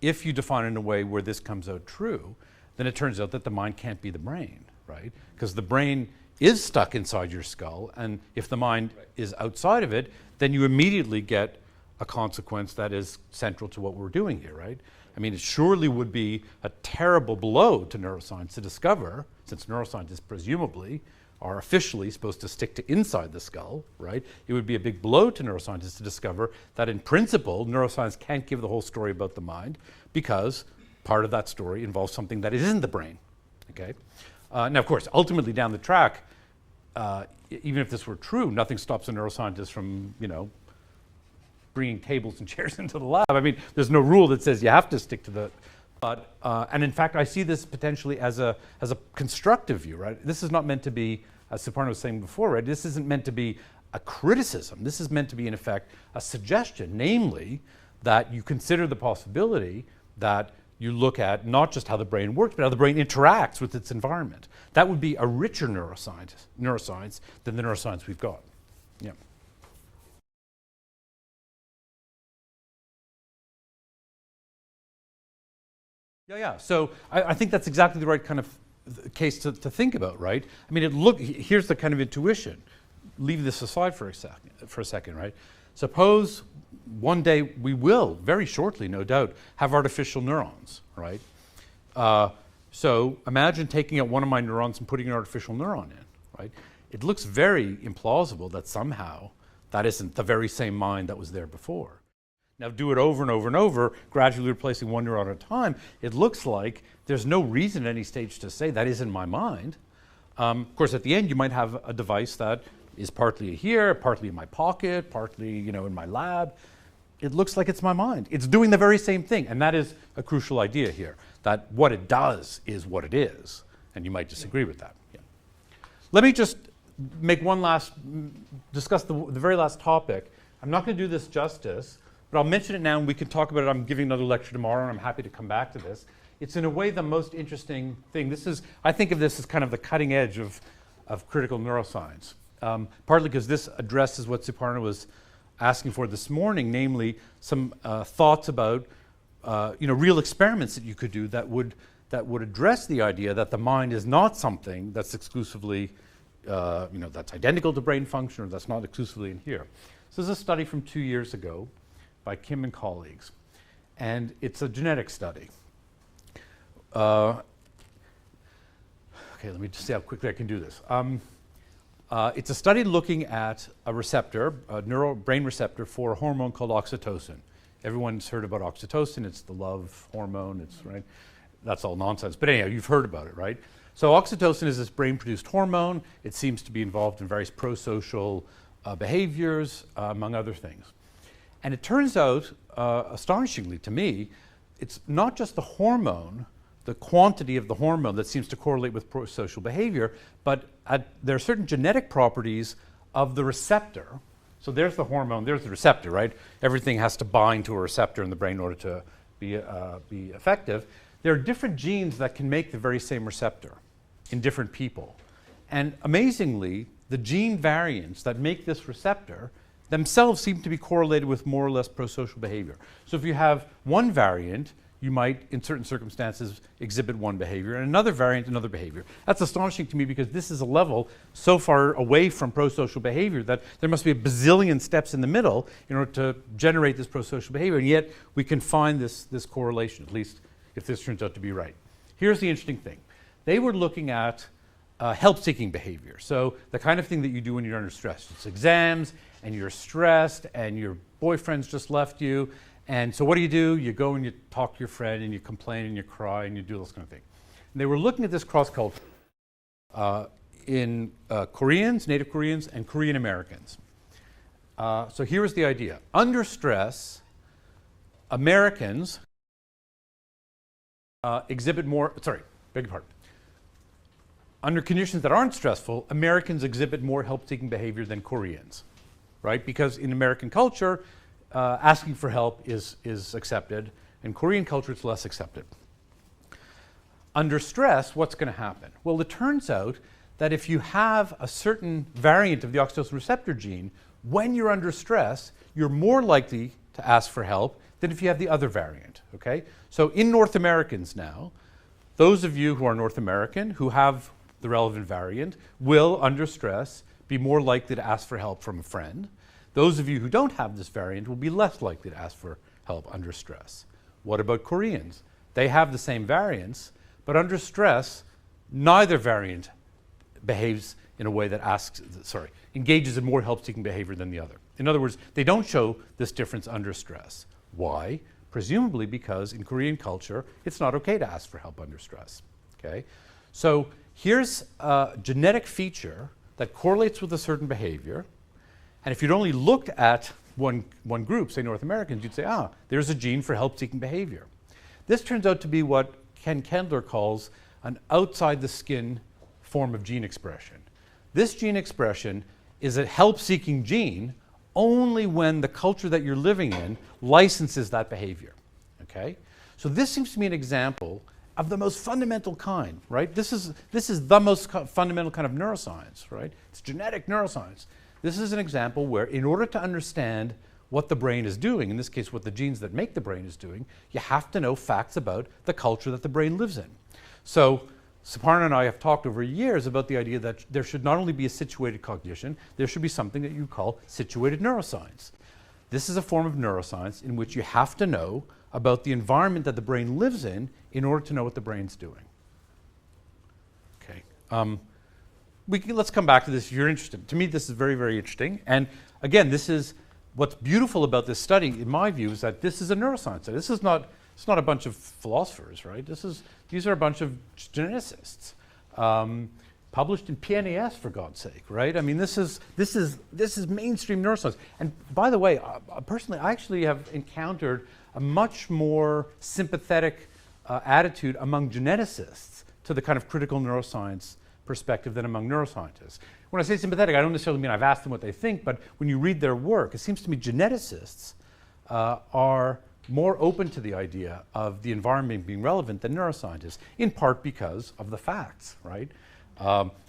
if you define it in a way where this comes out true, then it turns out that the mind can't be the brain, right? Because the brain is stuck inside your skull, and if the mind is outside of it, then you immediately get a consequence that is central to what we're doing here, right? I mean, it surely would be a terrible blow to neuroscience to discover, since neuroscientists presumably are officially supposed to stick to inside the skull, right? It would be a big blow to neuroscientists to discover that in principle, neuroscience can't give the whole story about the mind, because part of that story involves something that is in the brain, okay? Now, of course, ultimately down the track, even if this were true, nothing stops a neuroscientist from, bringing tables and chairs into the lab. I mean, there's no rule that says you have to stick to the, but, and in fact, I see this potentially as a constructive view, right? This is not meant to be, as Suparna was saying before, right? This isn't meant to be a criticism. This is meant to be, in effect, a suggestion, namely, that you consider the possibility that you look at not just how the brain works, but how the brain interacts with its environment. That would be a richer neuroscience than the neuroscience we've got. Yeah. Yeah. So I think that's exactly the right kind of case to think about, right? I mean, here's the kind of intuition. Leave this aside for a second, right? Suppose one day we will, very shortly, no doubt, have artificial neurons, right? So imagine taking out one of my neurons and putting an artificial neuron in, right? It looks very implausible that somehow that isn't the very same mind that was there before. Now do it over and over and over, gradually replacing one neuron at a time. It looks like there's no reason at any stage to say that isn't my mind. Of course, at the end, you might have a device that is partly here, partly in my pocket, partly in my lab. It looks like it's my mind. It's doing the very same thing, and that is a crucial idea here, that what it does is what it is, and you might disagree with that. Yeah. Let me just make discuss the very last topic. I'm not going to do this justice, but I'll mention it now and we can talk about it. I'm giving another lecture tomorrow and I'm happy to come back to this. It's in a way the most interesting thing. I think of this as kind of the cutting edge of critical neuroscience. Partly because this addresses what Suparna was asking for this morning, namely some thoughts about real experiments that you could do that would address the idea that the mind is not something that's exclusively that's identical to brain function, or that's not exclusively in here. So this is a study from 2 years ago by Kim and colleagues, and it's a genetic study. Okay, let me just see how quickly I can do this. It's a study looking at a receptor, a brain receptor for a hormone called oxytocin. Everyone's heard about oxytocin. It's the love hormone. It's right. That's all nonsense. But anyhow, you've heard about it, right? So oxytocin is this brain-produced hormone. It seems to be involved in various pro-social behaviors, among other things. And it turns out, astonishingly to me, it's not just the hormone, the quantity of the hormone that seems to correlate with pro-social behavior, but there are certain genetic properties of the receptor. So there's the hormone, there's the receptor, right? Everything has to bind to a receptor in the brain in order to be effective. There are different genes that can make the very same receptor in different people. And amazingly, the gene variants that make this receptor themselves seem to be correlated with more or less prosocial behavior. So if you have one variant, you might, in certain circumstances, exhibit one behavior, and another variant, another behavior. That's astonishing to me because this is a level so far away from prosocial behavior that there must be a bazillion steps in the middle in order to generate this prosocial behavior, and yet we can find this correlation, at least if this turns out to be right. Here's the interesting thing. They were looking at help-seeking behavior. So the kind of thing that you do when you're under stress. It's exams, and you're stressed, and your boyfriend's just left you, and so what do? You go and you talk to your friend, and you complain, and you cry, and you do this kind of thing. And they were looking at this cross-culture in Koreans, Native Koreans, and Korean Americans. So here was the idea. Under stress, Americans exhibit more, beg your pardon. Under conditions that aren't stressful, Americans exhibit more help-seeking behavior than Koreans, right? Because in American culture, asking for help is accepted. In Korean culture, it's less accepted. Under stress, what's going to happen? Well, it turns out that if you have a certain variant of the oxytocin receptor gene, when you're under stress, you're more likely to ask for help than if you have the other variant, okay? So in North Americans now, those of you who are North American, who have the relevant variant, will, under stress, be more likely to ask for help from a friend. Those of you who don't have this variant will be less likely to ask for help under stress. What about Koreans? They have the same variants, but under stress, neither variant behaves in a way that engages in more help-seeking behavior than the other. In other words, they don't show this difference under stress. Why? Presumably because in Korean culture, it's not okay to ask for help under stress, okay? So here's a genetic feature that correlates with a certain behavior, and if you'd only looked at one group, say North Americans, you'd say, there's a gene for help-seeking behavior. This turns out to be what Ken Kendler calls an outside-the-skin form of gene expression. This gene expression is a help-seeking gene only when the culture that you're living in licenses that behavior, okay? So this seems to me an example of the most fundamental kind, right? This is the most fundamental kind of neuroscience, right? It's genetic neuroscience. This is an example where in order to understand what the brain is doing, in this case what the genes that make the brain is doing, you have to know facts about the culture that the brain lives in. So Suparna and I have talked over years about the idea that there should not only be a situated cognition, there should be something that you call situated neuroscience. This is a form of neuroscience in which you have to know about the environment that the brain lives in order to know what the brain's doing. Okay. Let's come back to this if you're interested. To me, this is very, very interesting. And again, this is what's beautiful about this study, in my view, is that this is a neuroscience study. This is not, it's not a bunch of philosophers, right? These are a bunch of geneticists, published in PNAS, for God's sake, right? I mean, this is mainstream neuroscience. And by the way, personally, I actually have encountered a much more sympathetic attitude among geneticists to the kind of critical neuroscience perspective than among neuroscientists. When I say sympathetic, I don't necessarily mean I've asked them what they think, but when you read their work, it seems to me geneticists are more open to the idea of the environment being relevant than neuroscientists, in part because of the facts, right?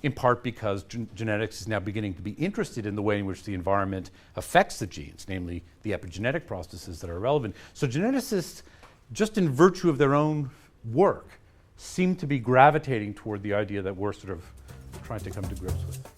In part because genetics is now beginning to be interested in the way in which the environment affects the genes, namely the epigenetic processes that are relevant. So geneticists, just in virtue of their own work, seem to be gravitating toward the idea that we're sort of trying to come to grips with.